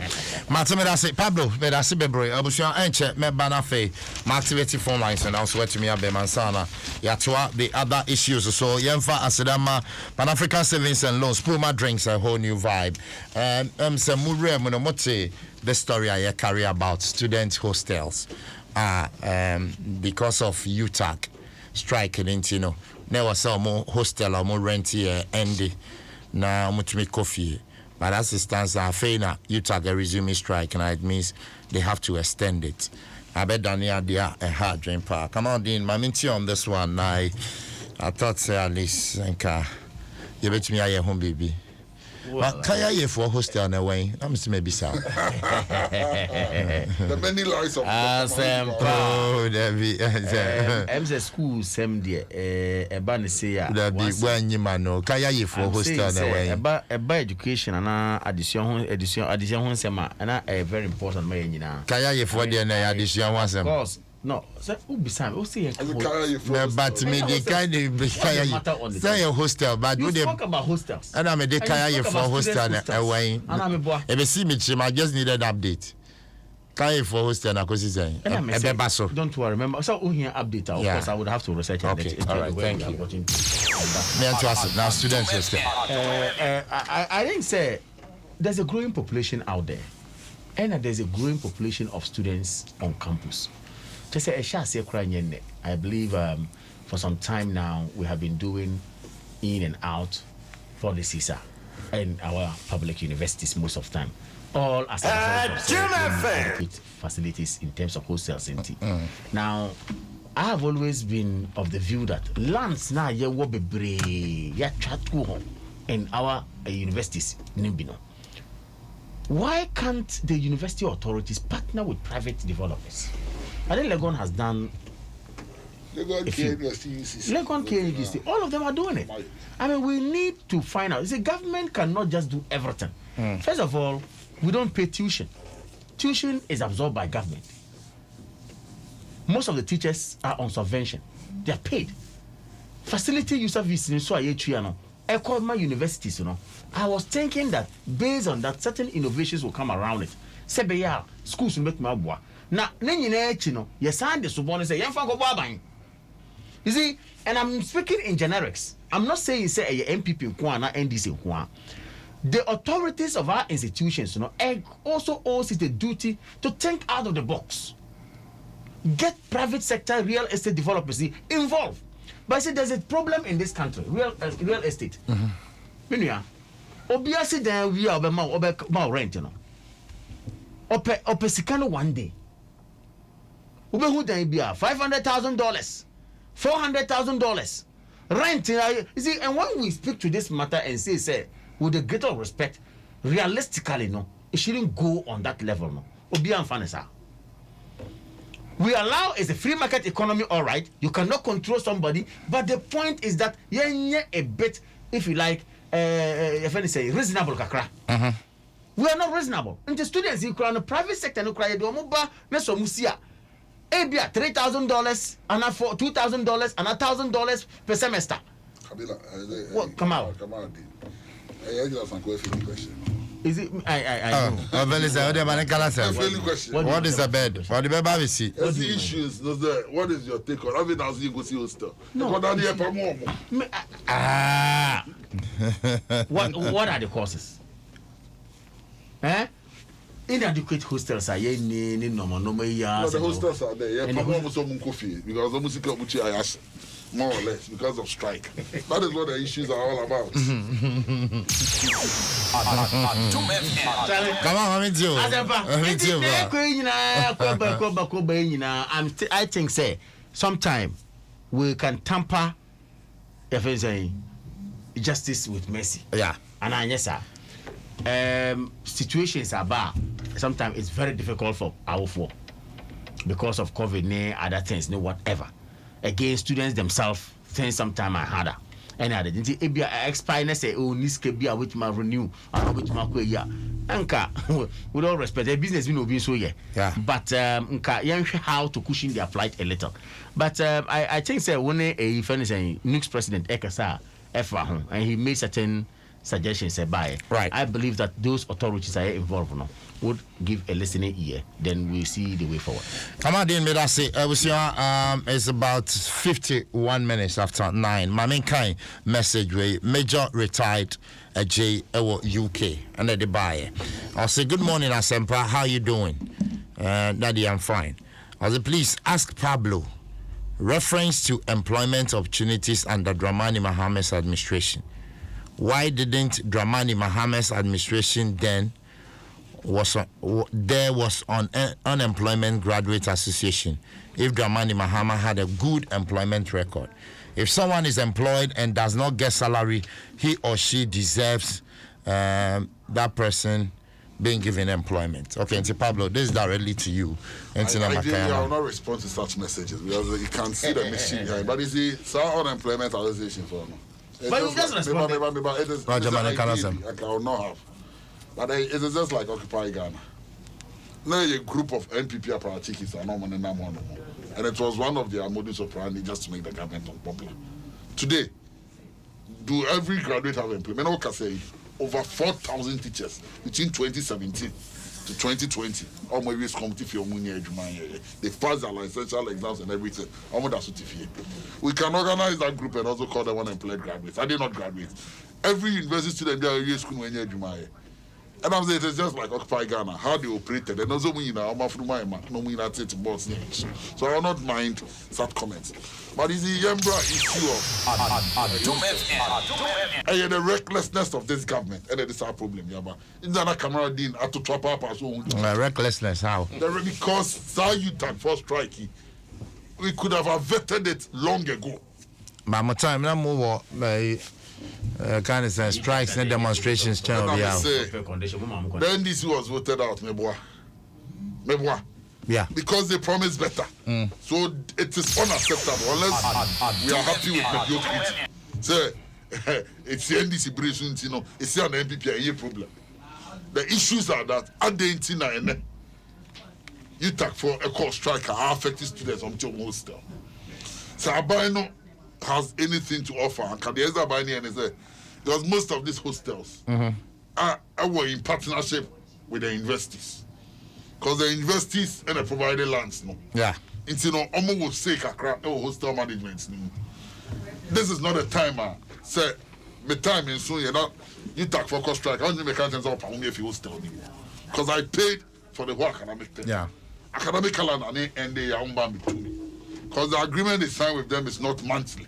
A: Martin, Pablo, Medasi Bebre, Abusian Enche, Mebanafe, activity phone lines, and also to me, Abemansana, Yatua, the other issues. So, Yemfa, Asadama, Pan African Savings and Loans, Puma Drinks, a whole new vibe. And some Mure Munomote, the story I carry about student hostels. Because of UTAC strike, you know, there was some more hostel or more rent here, Andy. Now, much me coffee. But as it stands, Fena, UTAC resume strike, and it means they have to extend it. I bet Daniel, they are a hard drink park. Come on, Dean, my minty on this one. I thought, at least, you bet me, I am home, baby. But Kaya ye for hostel on the way. I'm still maybe so.
B: The many lies of
A: oh, there be.
C: I'm the school same day. A ban say
A: there be when you man no Kaya ye for hostel on the way.
C: About education and addition Nsem and a very important man you know.
A: Kaya ye for the addition Nsem.
C: Of course. No, so who be Sam? Who say
A: but me the kind of Kaya say a hostel, but
C: you talk about hostels.
A: And I'm a de Kaya ye for hostel away. And I'm a boy. If see me, I just needed an update. Kaya for hostel na kosi say.
C: Don't worry, remember. So who here update? Of course, I would have to research it.
A: Okay, all right, thank you. Me and to us now, students hostel.
C: I think say there's a growing population out there, and there's a growing population of students on campus. Just say I believe for some time now we have been doing in and out policies in our public universities most of the time. All as a result of facilities in terms of hostels. Now, I have always been of the view that lands now will be in our universities. Why can't the university authorities partner with private developers? I think Legon has done.
B: Legon
C: KUCC. All of them are doing it. I mean, we need to find out. You see, government cannot just do everything. First of all, we don't pay tuition. Tuition is absorbed by government. Most of the teachers are on subvention. They are paid. Facility user fees so I call my universities, I was thinking that based on that, certain innovations will come around it. Sebeya, schools will make my boy. Now, you signed the subordinate say, you see, and I'm speaking in generics. I'm not saying say a MPP NDC. The authorities of our institutions, also owes it a duty to think out of the box. Get private sector real estate developers involved. But I say there's a problem in this country, real estate. Obviously, then we are about rent, Opesikano one day. $500,000, $400,000 rent. You see, and when we speak to this matter and say, with the greater respect, realistically, it shouldn't go on that level. We allow it's a free market economy, all right. You cannot control somebody, but the point is that a bit, if you like, if I say reasonable, kakra. We are not reasonable. And the students in the private sector, $3,000 and $2,000 and $1,000 per semester. What come out? Is it? I know.
A: What is the bed? What the bed is it?
B: What's the issues? What is your take on? Every now and then you go see hostel.
C: No. What are the causes? Eh? Inadequate hostels are any normal years.
B: The hostels are there. Yeah, almost because almost more or less because of strike. That is what the issues are all about.
A: Come on, I'm you.
C: I think say sometime we can tamper if it's a justice with mercy.
A: Yeah.
C: And I yes sir. Situations are bad. Sometimes it's very difficult for our folk because of COVID, other things, whatever. Again, students themselves, things sometimes are harder. And I didn't expire say, oh, this could be a which my renew, and which my yeah. Anka, with all respect, the business will be so yeah. But how to cushion their plight a little. But I think say when a friend saying next president Ekasa Efra and he made certain suggestions by
A: right.
C: I believe that those authorities are involved now would give a listening ear, then we'll see the way forward.
A: Come on, it's about 51 minutes after 9. My main kind message way major retired J UK and the buyer. I'll say good morning, Asempa. How you doing? Daddy, I'm fine. I'll say please ask Pablo reference to employment opportunities under Dramani Mohamed's administration. Why didn't Dramani Mohamed's administration then was on unemployment graduate association if Dramani Mohamed had a good employment record? If someone is employed and does not get salary, he or she deserves that person being given employment. Okay, and Pablo, this is directly to you.
B: I will not respond to such messages because you can see the machine behind. But you see, some unemployment association for no.
C: But you just respond.
B: I will not have. But it is just like Occupy Ghana. Now a group of NPP apparatchiks are not money no more. And it was one of their modus operandi just to make the government unpopular. Today, do every graduate have employment? I can say over 4,000 teachers between 2017 to 2020. All my ways come to they passed their licensure exams and everything. We can organize that group and also call them unemployed graduates. I did not graduate. Every university student there is school when you're and I'm saying it's just like Occupy Ghana, how they operated. And also, so I will not mind such comments. But it's the Yembra issue of the recklessness of this government. And it's our problem. It's not camera dean to trap up as well.
A: Recklessness, how?
B: Because you had first strike, we could have averted it long ago.
A: But my time, I'm more kind of strikes and demonstrations channel.
B: Then this was voted out, Meboa.
A: Yeah.
B: Because they promised better. So it is unacceptable unless we are happy with mediocrity. So it's the NDC braces, it's an MPP problem. The issues are that at the internet, you take for a call strike are affecting students on your hostel. So Abino has anything to offer, and because most of these hostels are in partnership with the universities. Because the universities and the provided lands, it's almost will say hostel management. This is not a time, say the time in soon you take for cost strike. I don't make sense of if you hostel anymore. Because I paid for the whole academic thing. Academic calendar and they are because the agreement they signed with them is not monthly.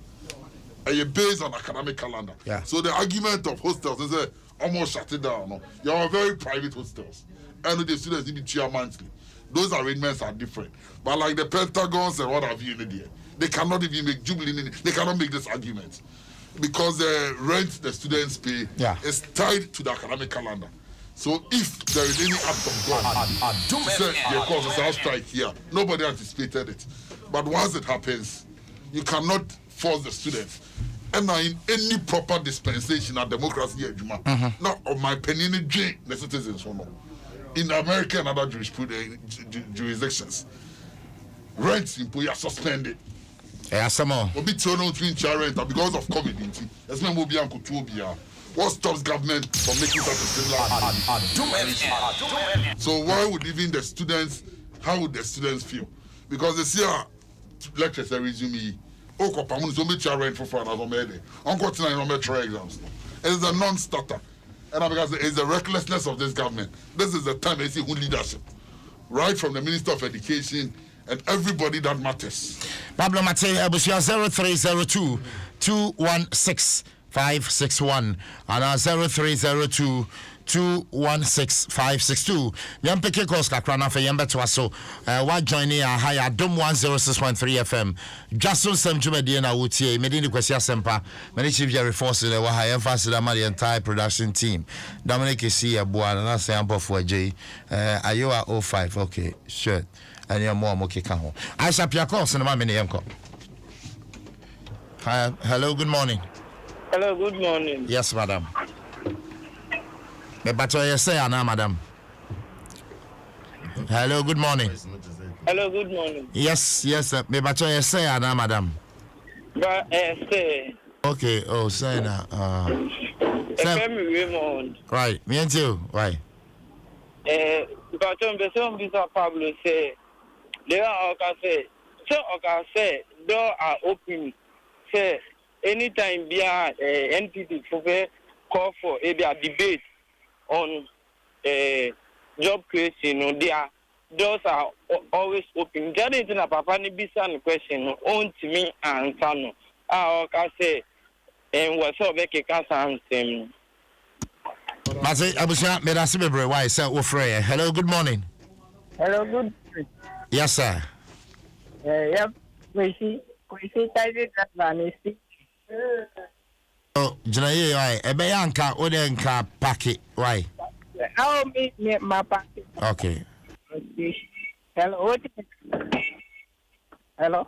B: And based on academic calendar. So the argument of hostels is almost shut it down. You are very private hostels. And the students need to monthly. Those arrangements are different. But like the Pentagons and what have you in there, they cannot even make jubilee. They cannot make this argument. Because the rent the students pay is tied to the academic calendar. So if there is any act of God, say the cause is a strike here, nobody anticipated it. But once it happens, you cannot force the students. And in any proper dispensation of democracy, not of my opinion, the citizens will know. In America and other jurisdictions, rents in Puya suspended.
A: Yeah, some more.
B: We'll be thrown out to rent because of COVID. That's when we'll be on Kutubia. What stops government from making such a similar activity? So why would even the students, how would the students feel? Because they see lectures are resuming. Oh, Kopamun is only rent for another day. Uncle Tina no metro exams. It's a non-starter. And because it's the recklessness of this government. This is the time they see who leadership. Right from the Minister of Education and everybody that matters.
A: Pablo Mate, Abusia 0302 216 561 and 0302 216 562. Yampeke Kos Kakrana for Yamba so what joining a high Adom 106.3 FM. Dwaso Nsem Jumediana Wutie, Medini Kwasia Sempa, many chief Jerry Force, the Wahai emphasis on the entire production team. Dominic is here, Buana, and sample for J. Ayoa 05, okay, sure. And you're more Moki Kaho. I shall be a course in my mini uncle. Hello, good morning.
E: Hello, good morning.
A: Yes, madam. But you say, Anna, madam. Hello, good morning.
E: Hello, good morning.
A: Yes, me but you say, Anna, madam.
E: But say.
A: Okay, oh, say now.
E: Raymond.
A: Right, me and you, right.
E: But on this Pablo say, there are say, door are open. Say, anytime be NPP for call for a debate on job creation, their doors are always open. Getting to a papa ni bisa question on to me and Sano. I say, and what's up, Nsem.
A: Mate, Abusia, me that's me bro. Why, sir? Hello, good morning.
F: Hello, good.
A: Yes, sir.
F: Yep, we see, tidy that one.
A: Oh, Janae, why? Ebeyanka, Odenka, packet, why?
F: How me my packet?
A: Okay.
F: Hello, what? Hello.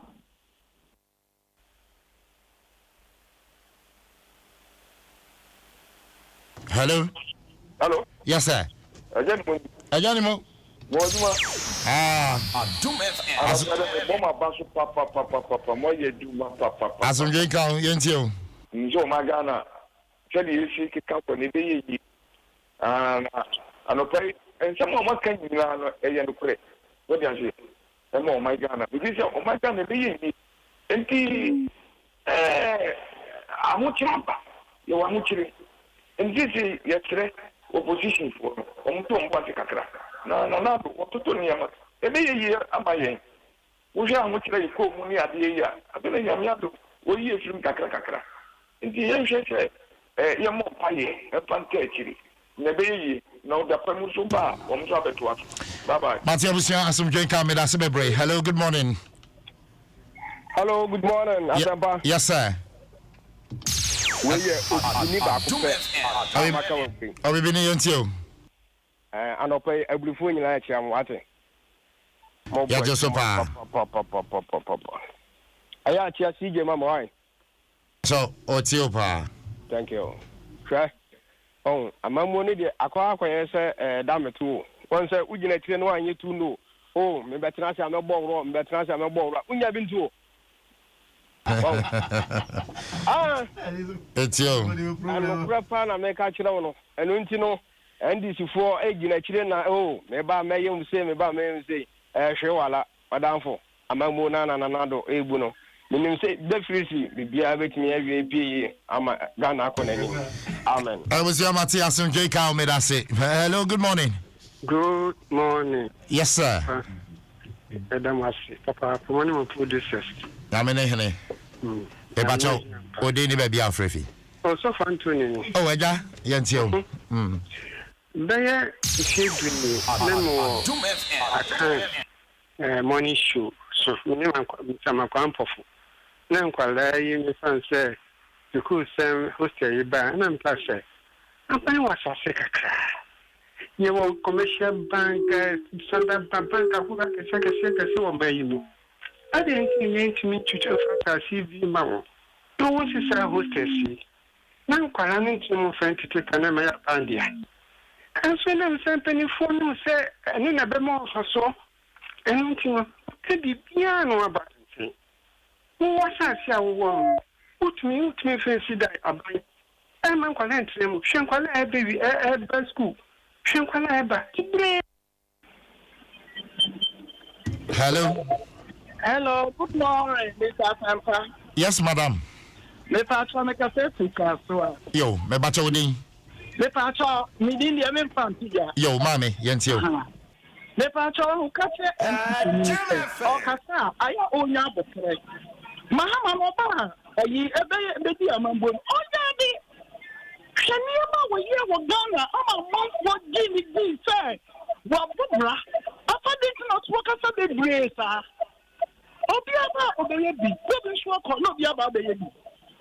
A: Hello.
G: Hello.
A: Yes, sir. Ajanimo.
G: Bonjour.
D: Adom FM.
G: Boma basu papa mo ye du ma papa.
A: Asumje kan yentio.
G: Njo magana. Cheli yesi ki ka ko ni be yi. Anopai ensamo makan ni na e no kure. What do you say? Emo magana. Because o magana be yi. Enti amuchamba. Yo amuchire. Enti yekire opposition for. Omuto mbati kakra. Na watoto ni ama ebe ye amaye wo hwe amokyere iko mu ni ade ya abena nyame ado wo yi efiri kakra nti ye hwe ye mo paye e panta akiri na be ye na o da pamu so ba o mo so abeto aso bye bye
A: Matthew Abusia asumje kan me that's be break. Hello, good morning.
H: Hello, good morning. Asamba.
A: Yes, sir.
H: We ni ba ko pe.
A: Obi bi ni yentio.
H: Anopai ablifo nyina ya chiam wate.
A: Ya Joseph.
H: Aya chia CJ mama why?
A: So, Otiopa.
H: Thank you. Try. Oh, amamu ni de akwa se dametu. Won se ugina tire no anye tu no. Oh, me betina se amebo ro, me betina se amebo ro. Unya bi ntu.
A: Etio.
H: Ano prapa na me ka kire wono. Eno nti no NDC4 egina chire na me ba meyem se hwe wala madamfo amamu na do egbu no menim se definitely bibia betimi awie pie ama Ghana akonani amen.
A: I was your Matthias and J. Cow made us say hello, good morning.
I: Good morning.
A: Yes, sir.
I: Adam Wasi, Papa, for one of producers.
A: Yamene. Ebacho, Odini baby Alfrefi.
I: Oh, so fun to you.
A: Oh, Eja, Yentio.
I: There, she doing no
D: Adom FM.
I: morning show. So, some grandpa. Nan kwala you fan say, you could send hostel you buy, and I'm plus say, I'm was a secretary. You want commercial bank, Sunday bank, who got a second so by you. I didn't mean to meet you to CV Mao. No one is a hostess. Now, calling to my friend to take an Pandia. And so I'm sending for no say, and in a bemo for so, and could be piano about it. Who was I say? Put me fancy that about man kwala ntremu hwe kwala baby e school hwe kwala ba tibre.
F: Hello, good morning, Mr. Sampa.
A: Yes, madam.
F: Me pacho me kase fika so.
A: Yo, me bacho wodi.
F: Me pacho mi din dia me fantiga.
A: Yo, mami, yentio.
F: Me pacho u kache o kasa aya onya bofre. Mahama mo ba ayi ebe di amambo. Onya di hwani ma wo ye wo Ghana ama mo gi ni di say. Wa bubra. Afa di not wo kasa be brace Obiaba obeye bi, obi shwa ko no biaba obeye bi.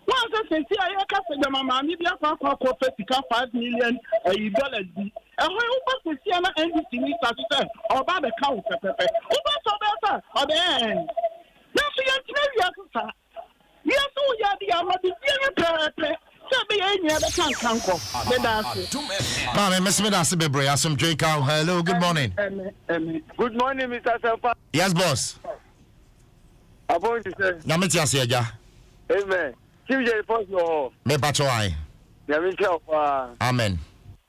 F: One say see I ka say the mama mi bia kwa 5 million dollars bi. Ho u ba say see na NDC ni start say oba be ka wo pepepe. U ba so be say obe na so ya tire wi asa. Ya so ya di amadi bi pepepe. So be enya be kan ko. Be dance.
A: Mami, Miss Medasi Bebre, Asum Drake. Hello, good morning.
D: Good morning, Mr. Sampa.
A: Yes, boss.
D: About to say,
A: Namiti Asiaja.
D: amen. Give you a post your
A: Me bacho ai.
D: Yamicha.
A: Amen.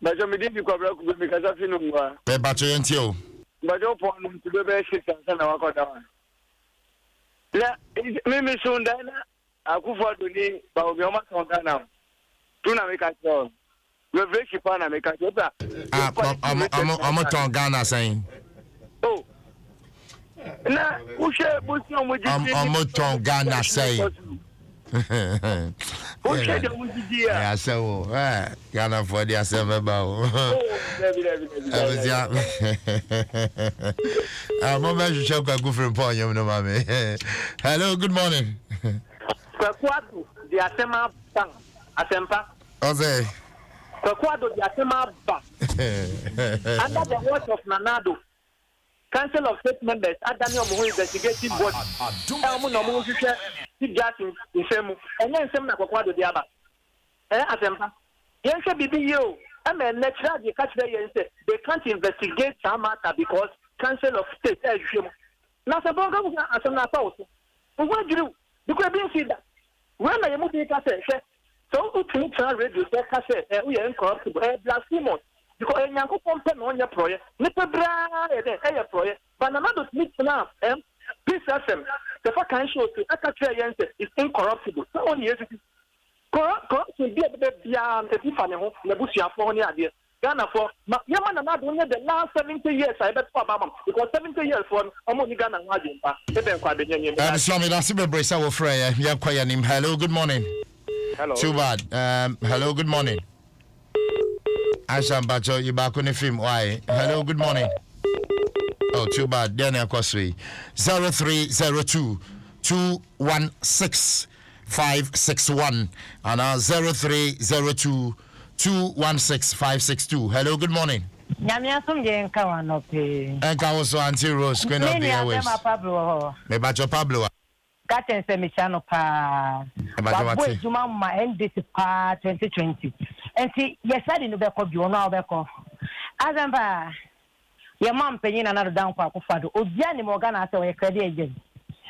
D: But you didn't go because I feel no.
A: Me bacho yentio.
D: But your point to be very sick and I walk down. Yeah, Mimi soon then I go for the day, but we are not on that now. Tuna make a job. We're very cheap and make a job.
A: I'm a tongue Ghana saying.
D: Oh. Na ushe busi omujiji.
A: I'm a tongue Ghana saying.
D: Ushe de mujiji ya.
A: Yeah, so Ghana for the assembly bow. Mama you shall go from point you no mami. Hello, good morning.
J: Kwakwado the asema bang asempa.
A: Ose.
J: Kwakwado the asema bang. Under the watch of Nanado, Council of State Members, Adani Omo investigative board. Elmo no mo hwehwe Dwaso Nsem. Enye nsem na Kwakwado the aba. Asempa. Yense bibi yo. I'm a natural the catch they can't investigate some matter because Council of State now suppose as an assault. What do you because being see that when I move it so to try radio say we are incorruptible blasphemous because a young company on your project little bra project but another meet now peace system the fuck can show to a is incorruptible so on yes corrupt will be a bit beyond the Tiffany home, Nebusia for any idea. Ghana for Yaman and not only the last 70 years, I bet for Bama, because 70 years for Omoni Ghana and Wajimpa.
A: Swami, that's a brace our Freya. Hello, good morning.
D: Hello.
A: Too bad. Hello, good morning. Asham Bacho, you back on the film. Why? Hello, good morning. Oh, too bad. Daniel Cosway. 0302 216 561 and 0302 216 562. Hello, good morning.
F: Nyamiasum je nka wanope.
A: Enka was Auntie Rose Queen of the Airways. Me bacho Pablo.
F: Katen se michano pa. Babu juma ma NDC pa 2020. Enti yesadi no beko bi ono obeko. Azamba ye mam penyin na no dan kwa akufado. Obia ni mo Ghana ase we credit agent.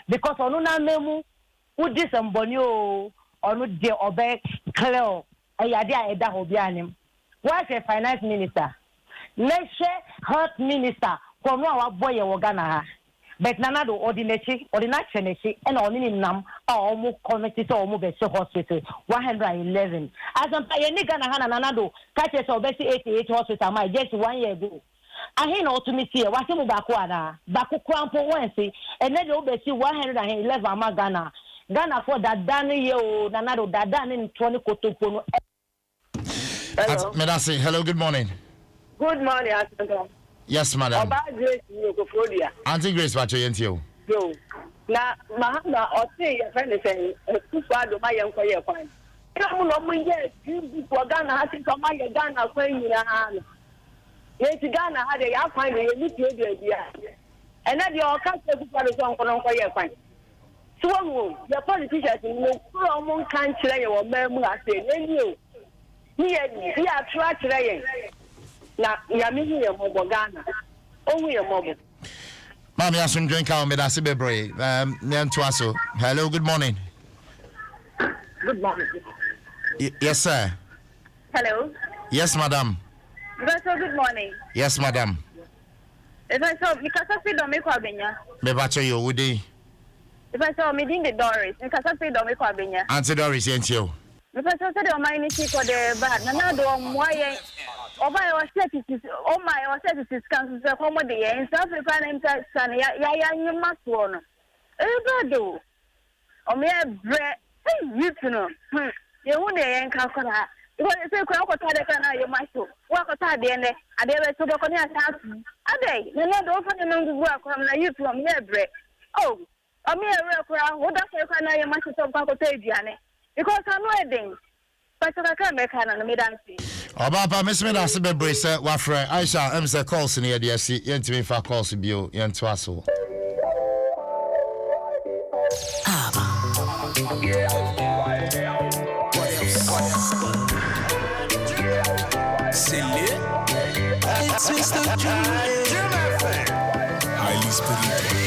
F: Because onu na memu udi somebody onu de obe clear ayade a eda hobianim what a finance minister leche health minister kono a waboye wo Ghana ha but nanado ordinary nechi and oni nam a omu committee so omu be hospital 111 as am paye ni Ghana ha nanado kache so be 88 hospital my just 1 year ago ahe na otumisi e wase mu bako ana bako krampo wensi ene de obesi 111 ama Ghana for that Dani yo nanado dadani in 20 kotopono.
A: Medasi, hello, good morning.
J: Good morning, Auntie.
A: Yes, madam.
J: Grace
A: Auntie Grace, what you into?
J: Yo, na mahama oti ya friend say kufa do ma yen koye kwan. Ina no mo ye for Ghana ha tin kama ye Ghana kwan nyina ha no. Ye ti Ghana ha de ya kwan de ye ni tie de bia. Ena de o ka se kufa do so nkono koye kwan. So the politicians no from country or memu ase nyi ni ya try try na ya mi ye mo Ghana o hu ye mo
A: Mami asun drink out me da se bebre
J: Hello,
A: good morning.
J: Good morning.
A: Yes sir.
K: Hello.
A: Yes, madam.
K: Good morning.
A: Yes, madam.
K: If I saw because I see don't make Abenya.
A: Me bacho yo wudi.
K: If I saw me in the Doris, because I see don't make Abenya.
A: Auntie Doris, ain't you?
K: Because I said on my initiative for the bad. Now do why oh my was set is oh my was set is council so come the in South Africa name son ya you must one. Do. Oh me bread. You know. You want the yank because it's a crowd of Tadaka, you might walk a tad and they were to work on your house. A day, you know, don't find a work from you from here, bread. Oh, a mere real crowd, what does you must have Pacotagiane? Because I'm wedding. But I can't make an amidance.
A: Papa, Miss Medasibe Brace, Wafre, I shall answer calls in the DSC, Yentime for calls to be Yentwaso.
L: It's Mr. Highly spirited.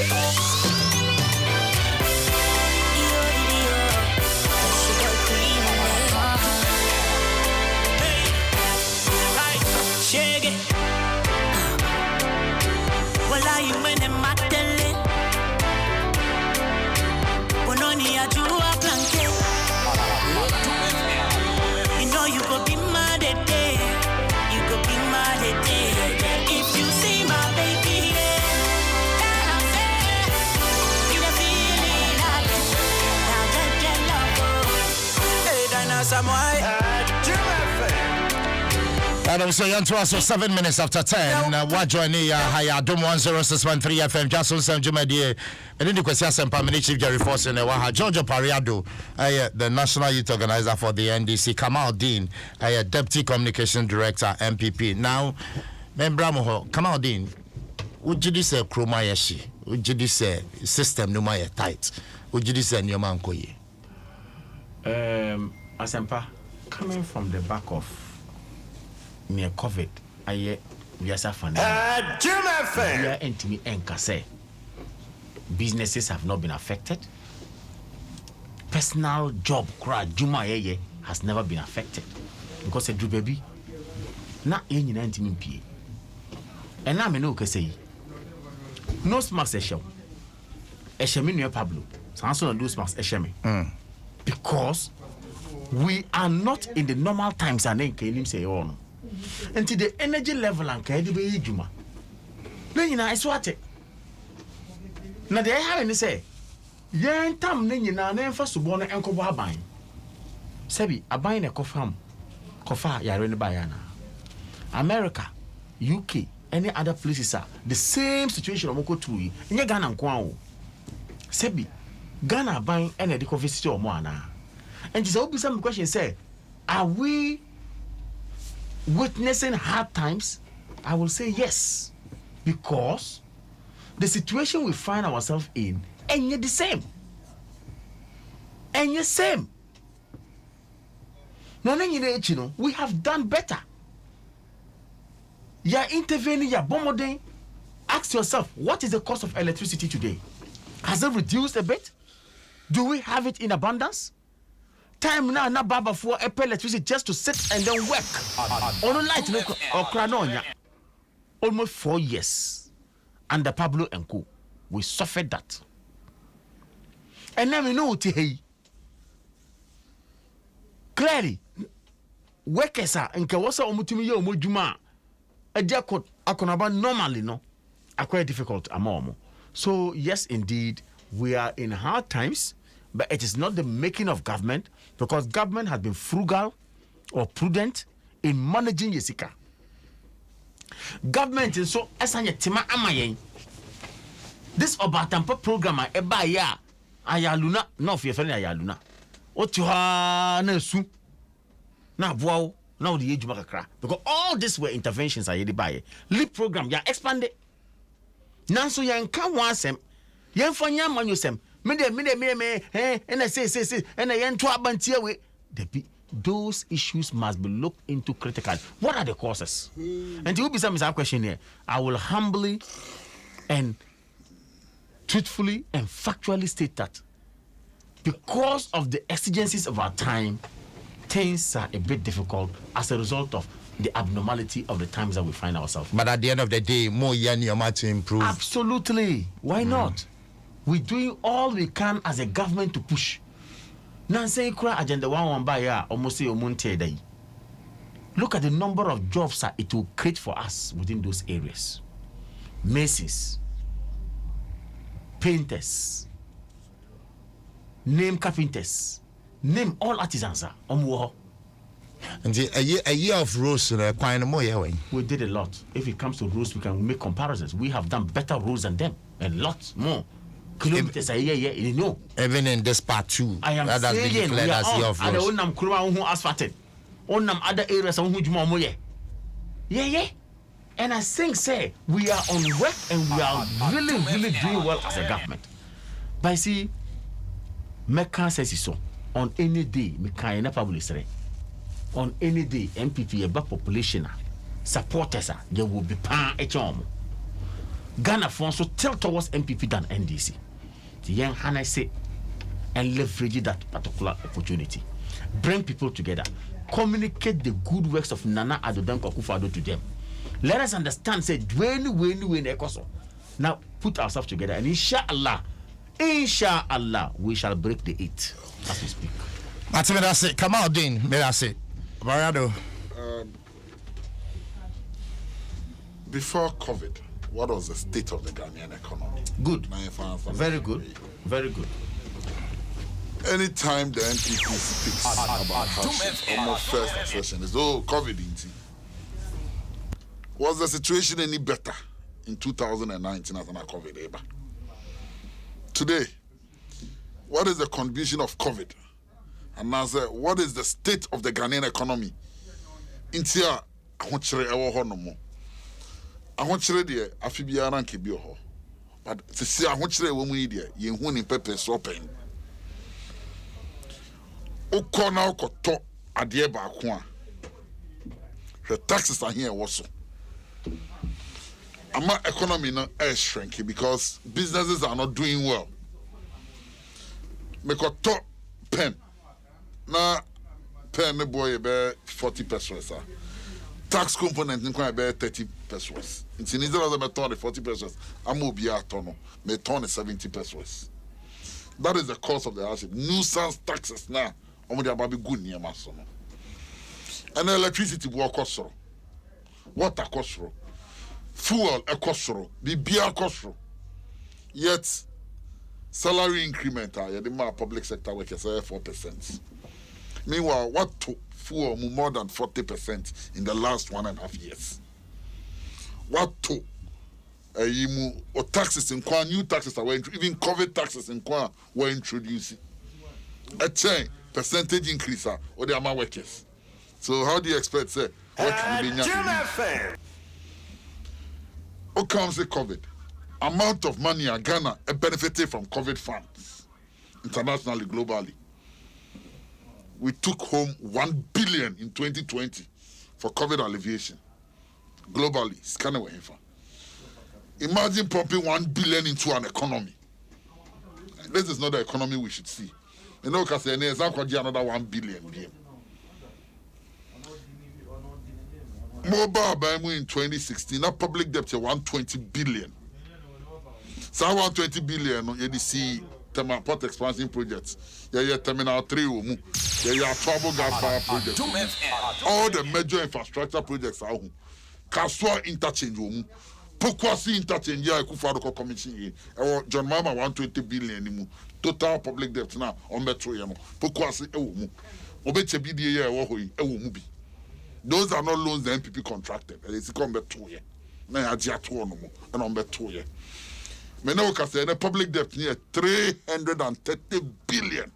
A: And also, Yantwaso 7 minutes after 10. What join here? Adom 106.3 FM. Dwaso Nsem. And in the question, Permanent Chief Jerry Force and Giorgio Pariado, the National Youth Organizer for the NDC. Kamal Dean, Deputy Communication Director, MPP. Now, Membramoho, Kamal Dean, would you say Kroma Yeshi? Would you say system Numaya tight? Would you say Nyomankoye?
C: Asempa, coming from the back of near COVID, I yes, I found we are intimate and kase. Businesses have not been affected. Personal job, Juma has never been affected because a baby not any 90 p. And I'm no say no smarts a show. A shemi Pablo, Sanson do smarts a shemi because we are not in the normal times and then can him say on. Until the energy level and Kadi Juma. Then you know, I swat it. Now, they have any say, Yan Tam Nina, name first to born and Uncle Babine. Sebi, a buying a coffam, Kofa, Yarene Bayana. America, UK, any other places are the same situation of Moko Tui, in your Ghana and Kwao. Sebi, Ghana buying any coffee store moana. And just open some question say, are we witnessing hard times? I will say yes, because the situation we find ourselves in and yet the same. And yet same. Now, you know, we have done better. You are intervening, you are bombarding. Ask yourself, what is the cost of electricity today? Has it reduced a bit? Do we have it in abundance? Time now, na baba for electricity just to sit and then work. On light or cranonia. Almost 4 years under Pablo and Co. We suffered that. And now we know clearly workers are and Kawasa Omutumi Omujuma a jacket akonaba normally no are quite difficult among. So yes indeed we are in hard times. But it is not the making of government because government has been frugal or prudent in managing Yesika. Government is so asanya tima amayen. This Obatampa program eba ya ayaluna no fear fani ayaluna. Otuha na su na boao na the age makakra because all these were interventions are yedi baye. Leap program ya expanded. Nanso ya nka wansem ya fanya manyosem. Me and I say and I enter abantia we those issues must be looked into critically. What are the causes? And to be some question here, I will humbly and truthfully and factually state that because of the exigencies of our time, things are a bit difficult as a result of the abnormality of the times that we find ourselves.
A: But at the end of the day, more year to improve.
C: Absolutely. Why not? We're doing all we can as a government to push. Now say agenda 1 by ya almost say omunte day. Look at the number of jobs that it will create for us within those areas. Masons, painters, name carpenters, name all artisans.
A: And a year of roads,
C: we did a lot. If it comes to roads, we can make comparisons. We have done better roads than them, a lot more kilometers a year. You know,
A: even in this part too.
C: I am
A: that
C: saying
A: been declared as year of
C: and
A: roads.
C: on who asphalted, on other areas on which more yeah. And I think, say, we are on work and we are really doing well as a government. But see, Mecca says so. On any day, Mecca never probably say. On any day, MPP, a population, supporters, there will be pan a charm. Ghana funds so tilt towards MPP than NDC. The young Hannah say and leverage that particular opportunity. Bring people together. Communicate the good works of Nana Adom Akufo-Addo to them. Let us understand, say, when now put ourselves together and inshallah, we shall break the 8 as we speak.
A: That's it. Come out, Dean. That's it. Mariado.
B: Before COVID, what was the state of the Ghanaian economy?
C: Good. Very good. Very good.
B: Anytime the NPP speaks about hardship, almost first assertion is, COVID. Was the situation any better in 2019 as an COVID? Today, what is the contribution of COVID? And now, what is the state of the Ghanaian economy? In here, I want to say, I want to say, I feel be around Kibio. But to see, I want to say, when we need it, you won't pepper sopping. Oko na okoto adie ba ko a the taxes are here also. Ama economy no is shrinking because businesses are not doing well. Me koto pen na pen me boy be 40 pesos. Tax component nko be 30 pesos. It's in Israel me turn 40 pesos. Am obi atono me turn 70 pesos. That is the cost of the hardship. Nuisance taxes now. And electricity will cost, water cost, fuel cost, beer cost. Yet salary increment the public sector workers 4%. Meanwhile, what to fuel more than 40% in the last 1.5 years? What to or taxes in Kwan, new taxes are even COVID taxes in Kwan were introduced. A change. Percentage increase or the amount workers. So how do you expect say what can be what comes with COVID? Amount of money in Ghana benefited from COVID funds internationally, globally. We took home 1 billion in 2020 for COVID alleviation. Globally, it's kind of imagine pumping 1 billion into an economy. This is not the economy we should see. You know, because there's another 1 billion. Mobile by in 2016, that public debt is 120 billion. So 120 billion, you see port expansion projects. Yeah, Terminal 3, yeah, Trouble Gas Power projects. All the major infrastructure projects are home. Kaswa interchange. Pokwasi interchange ya Akufo-Addo commission John Mama 120 billion total public debt now on metro yano Pokwasi mu obeche BDA ya wo hoyi mu bi. Those are not loans the NPP contracted and it's come metro ye na ya ji ato no mo and on metro ye me na ka say the public debt near 330 billion.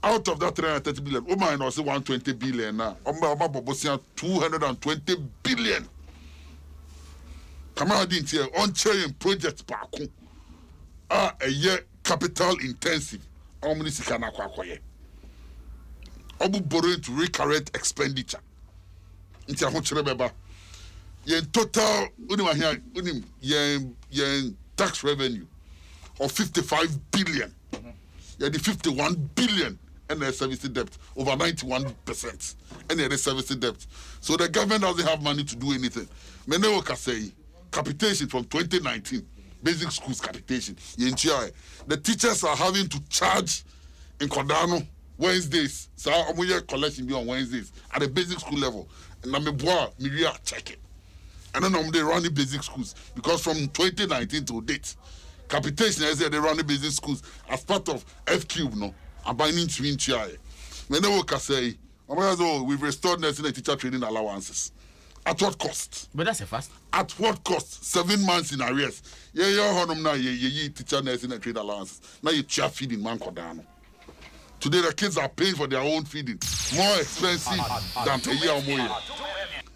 B: Out of that 330 billion o man no say 120 billion na o ma bobosia 220 billion. Come on, didn't hear on chain project park. A year capital intensive. How many sikana kwakoye? Obu borrowing to recurrent expenditure. Inti a honchire beba. Yen total yen tax revenue of 55 billion. Yeah, the 51 billion and their service debt over 91%, and their service debt. So the government doesn't have money to do anything. Mene can say capitation from 2019, basic schools capitation. The teachers are having to charge in Kodano Wednesdays. So I'm going collection be on Wednesdays at the basic school level. And I'm a check it. And then they run the basic schools because from 2019 to date, capitation is they run the basic schools as part of F Cube. No, I'm buying into Inchia. When they work, I say, we've restored nursing and teacher training allowances. At what cost?
C: But that's a fast.
B: At what cost? 7 months in arrears. Yeah, you're on now. You teacher nursing and training allowances. Now you chair feeding man Kodano. Today the kids are paying for their own feeding, more expensive than a year or more.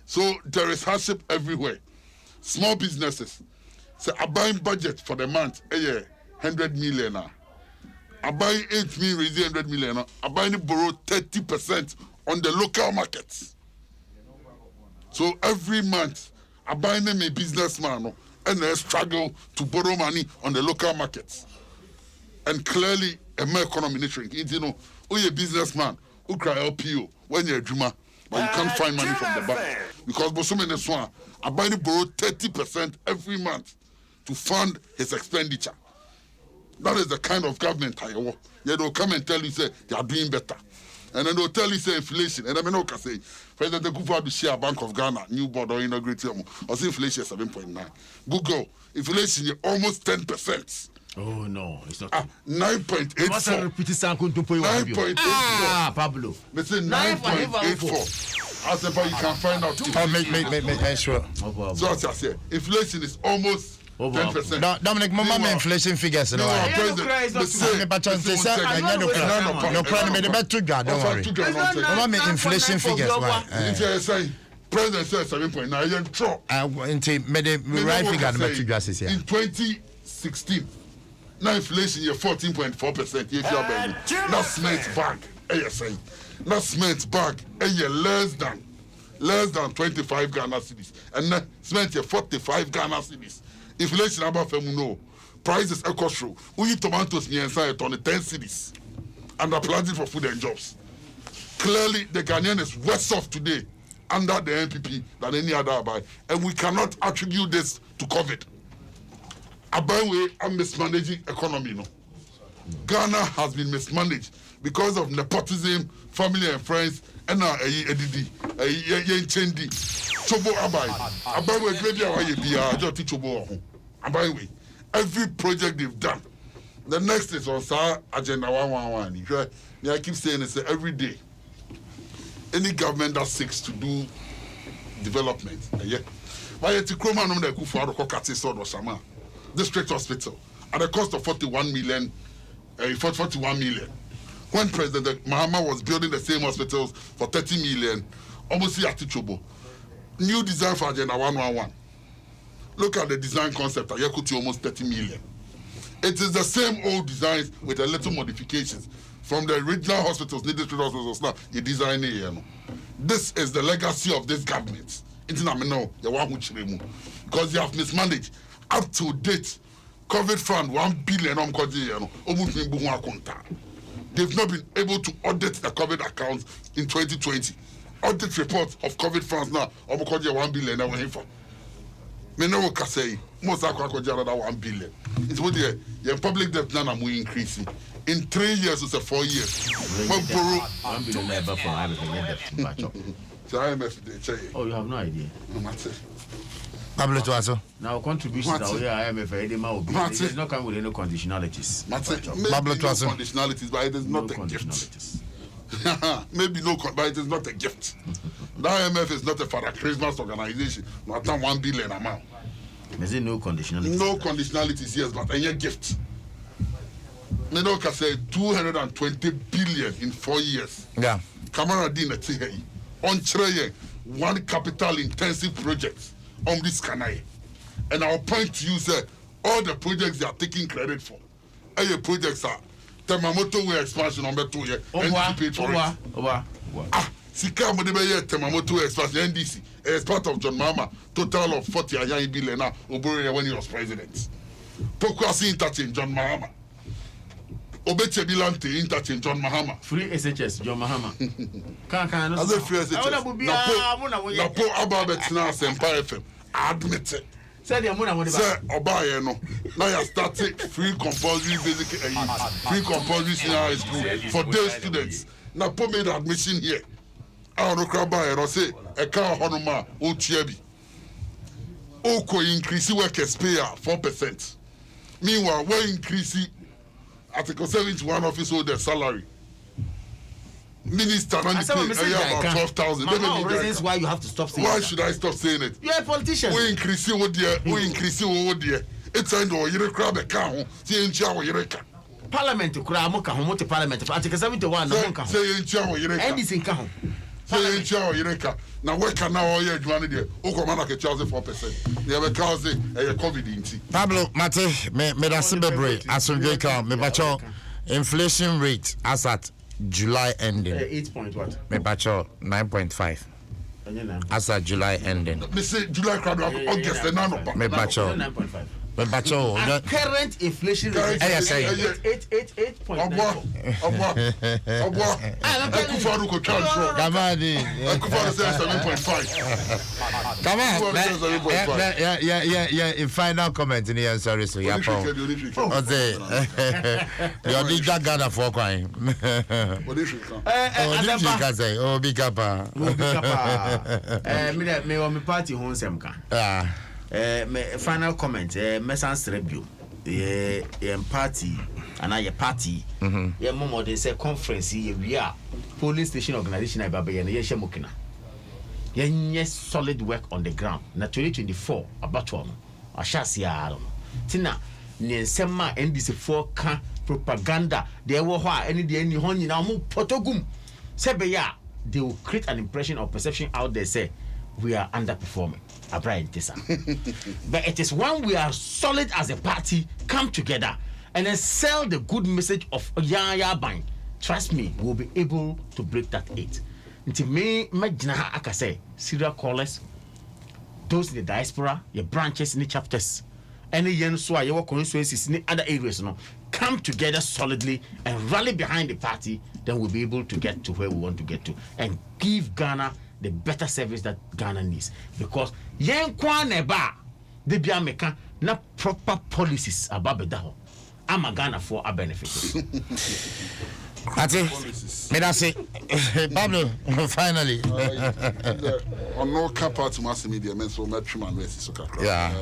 B: So there is hardship everywhere. Small businesses. So I buying budget for the month, 100 million. I buying 8 million, raising 100 million. I buying borrow 30% on the local markets. So every month, I buying them a businessman and they struggle to borrow money on the local markets. And clearly, a more economy nature. You know, you're a businessman who cry LPO when you're a dreamer, but you can't find money from the bank. Because Bosome Neswan, I buy the borrow 30% every month to fund his expenditure. That is the kind of government I want. Yeah, they'll come and tell you, say, they are doing better. And then they'll tell you, say, inflation. And I mean, okay, say, President Kufuor to share Bank of Ghana, new board or inaugurate him. Or say inflation 7.9. Google, inflation is almost 10%.
C: Oh no, it's not.
B: 9.84. 9.84.
C: Pablo.
B: They say 9.84. I said, but you can find out.
A: Make sure.
B: So as I said, inflation is almost 10%.
A: Dominic, mama inflation figures. No, Mama inflation figures.
B: President said 7.9. In 2016. Now inflation is 14.4%. If you are not cement bag, not cement bag, less than 25 Ghana cedis, and now cement is 45 Ghana cedis. Inflation about no prices echo through. We eat tomatoes near inside on the 10 cedis, and are planting for food and jobs. Clearly, the Ghanaian is worse off today under the NPP than any other buy, and we cannot attribute this to COVID. Abawe and mismanaging economy. No, Ghana has been mismanaged because of nepotism, family and friends, and Edidi, Chendi, Chobo Abai. Abawe, Abawe, every project they've done. The next is on Agenda 111. I keep saying it's every day. Any government that seeks to do development, District Hospital at a cost of 41 million. When President Mahama was building the same hospitals for 30 million, almost at Tichobo. New design for Agenda 111. Look at the design concept at Yakuti, almost 30 million. It is the same old designs with a little modifications from the original hospitals, the district hospitals. Now you design it. This is the legacy of this government. Because they have mismanaged. Up to date, COVID fund 1 billion. They've not been able to audit the COVID accounts in 2020. Audit reports of COVID funds now, 1 billion. Me no can say most of another 1 billion. It's what the public debt now we increasing. In 3 years, it's 4 years.
C: 1 billion never for everything. Oh, you have no idea.
A: Pablo Dwaso.
C: Now contributions are where IMF there's not come with any conditionalities.
A: Pablo Dwaso.
B: Conditionalities, but it is not a gift. Maybe no, but it is not a gift. The IMF is not a Father Christmas organization. Not 1 billion amount.
C: Is it no conditionalities?
B: No conditionalities, yes, but a gift. Nino can say 220 billion in 4 years.
A: Yeah.
B: Kamara Dina Tihei. On Trey, one capital intensive project. On this canal, and I'll point to you, sir, all the projects they are taking credit for. All your projects are Temamoto way expansion number 2 year. NDC for it. Sika Modebeye Temamoto expansion NDC as part of John Mahama, total of 40 billion now. Obore when he was president. Pokwasi interchange John Mahama. Obeche Bilante interchange John Mahama.
C: Free SHS John Mahama. Can
B: as a free SHS. Napo Ababetina Sempa FM. Admit it.
C: Say the Amuna
B: Sir Obaye no. Now you started free compulsory basic free compulsory senior high school for day students. Napo made admission here. I don't know about it. Say a car honoma Ochiabi. Oko increase workers pay 4%. Meanwhile, we increase Article 71 office holder salary. Minister and pay about 12,000.
C: Reasons why you have to stop saying
B: why
C: that.
B: should I stop saying it?
C: You're a politician.
B: We increase what dear, we increase what dear. It's time to you grab a cow, see in Chow Yereka.
C: Parliament to Kramoka, Homote Parliament, Article 71,
B: say in Chow Yereka.
C: And it's in Kahon.
B: Say in Chow Yereka. Now, where can now all your money there? Okomana charge 4%. They have a cause a COVID.
A: Pablo Mate, me da simbebre, asumdwe ka, me bacho inflation rate as at July ending.
C: 8 point what?
A: Me bacho 9.5. As at July ending.
B: Me say July crowd August and none.
A: Me bacho
C: 9.5.
A: Me bacho.
C: Current inflation rate. 8.9.
B: Akufaru ko transfer.
A: Gamadi.
B: Akufaru says 7.5.
A: Come on. Yeah. Final comment in here. Sorry, so yeah. Okay. Your leader Ghana for coin. Oh, big up.
C: Me party home semka. Final comment. Message review. Party and I party. Yeah, Momo they say conference. We are police station organization. I baby and yes, mokina. Yes, solid work on the ground. Na 2024 about one. I shall see Tina. Nsema NDC4 ka propaganda. They were any honey now mu potogum. Sebeya they will create an impression or perception out there. Say we are underperforming. But it is when we are solid as a party, come together and then sell the good message of ya bang. Trust me, we'll be able to break that 8. Until me, I can say, serial callers, those in the diaspora, your branches in the chapters, any young soil, your constituencies in the other areas, come together solidly and rally behind the party, then we'll be able to get to where we want to get to and give Ghana the better service that Ghana needs. Because yen kwa neba de bia meka na proper policies about bedaho. I'm a Ghana for a benefit.
A: Ati, me da say, Pablo, finally.
B: On no part to mass media, men so much man so
A: yeah.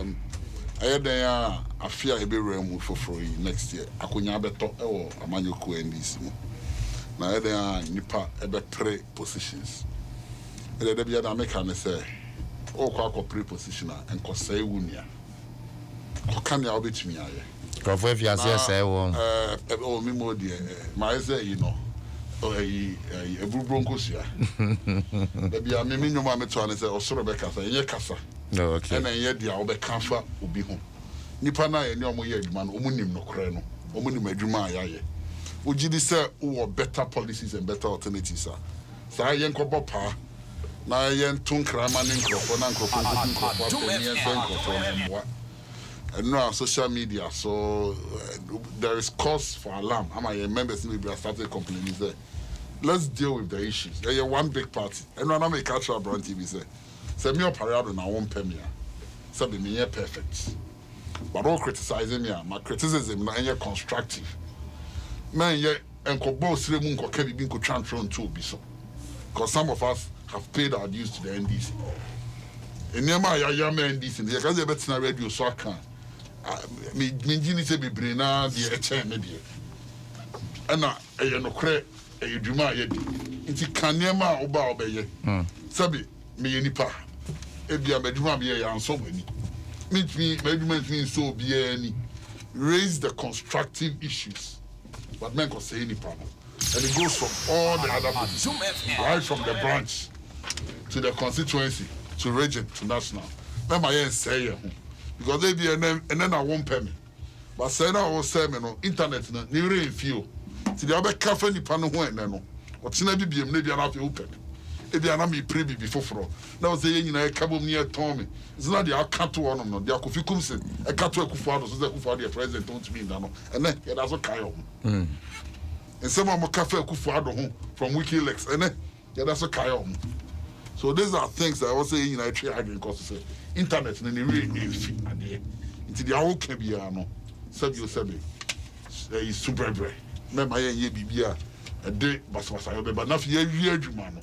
B: I had a fear a be room for free next year. Akunya beto or Amanyoko and this. Now I had nipa ebe 3 positions. The Debbie American say, oh, quack pre-positioner and Cossay Wunia. Can you bet me?
A: If you say,
B: oh, me more dear, my say, you know, a Broncos here. Maybe I mean, your mamma to say, or Sorobeka, a year cassa.
A: No, okay.
B: And a year the Albe Camfa will be home. Nipana and your man, Omunim no creno, Omunim Juma. Would you say, oh, better policies and better alternatives, sir? So I yank up power. Na yen tun krama ne nkrofo na nkrofo and now social media so there is cause for alarm. Members maybe are started complaining there. Let's deal with the issues. There is one big party and when I make cultural brand TV say me parade na won pay me say be me perfect but all criticizing me my criticism na any constructive man ye enko boss re mu nko ka bibi nko transfer to bi so because some of us have paid our dues to the NDC. And near my NDC, the Gaza Betina radio so I can. Me say be brina the HM media. And I no cre a Juma yet. It's Kanyama Oba Obey. Sabi, me nipa. Ebia Meduma be and so many. Meet me, measurement means so be any. Raise the constructive issues. But men can say any panel. And it goes from all the other parties, right from the branch to the constituency, to region, to national. Let my say because they be and then I won't pay me. But say now I will say no internet no near few. To the other cafe ni pano when no. What's never be maybe an open. ebi ana me pray bi foforo na o say yen nyina e kabom ni e ton me zina de aka to ono no de akofi kumse e ka to akufo ado so say akufo ado e president don't mean that no ene ye da so kai o and some of my cafe akufo ado ho from WikiLeaks ene ye da so kai o so these are things that I was saying I try again because say internet na ne really fit ade into the awo ka bia no sabi is super brave me ma ye bibia e de basabasa yo be ba na fi ye wi adwuma no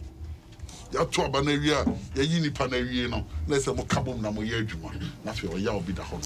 B: ya to aba na wi a ya yi nipa na wi no na se mo kabom na mo ye adwuma na fi o ya obi da ho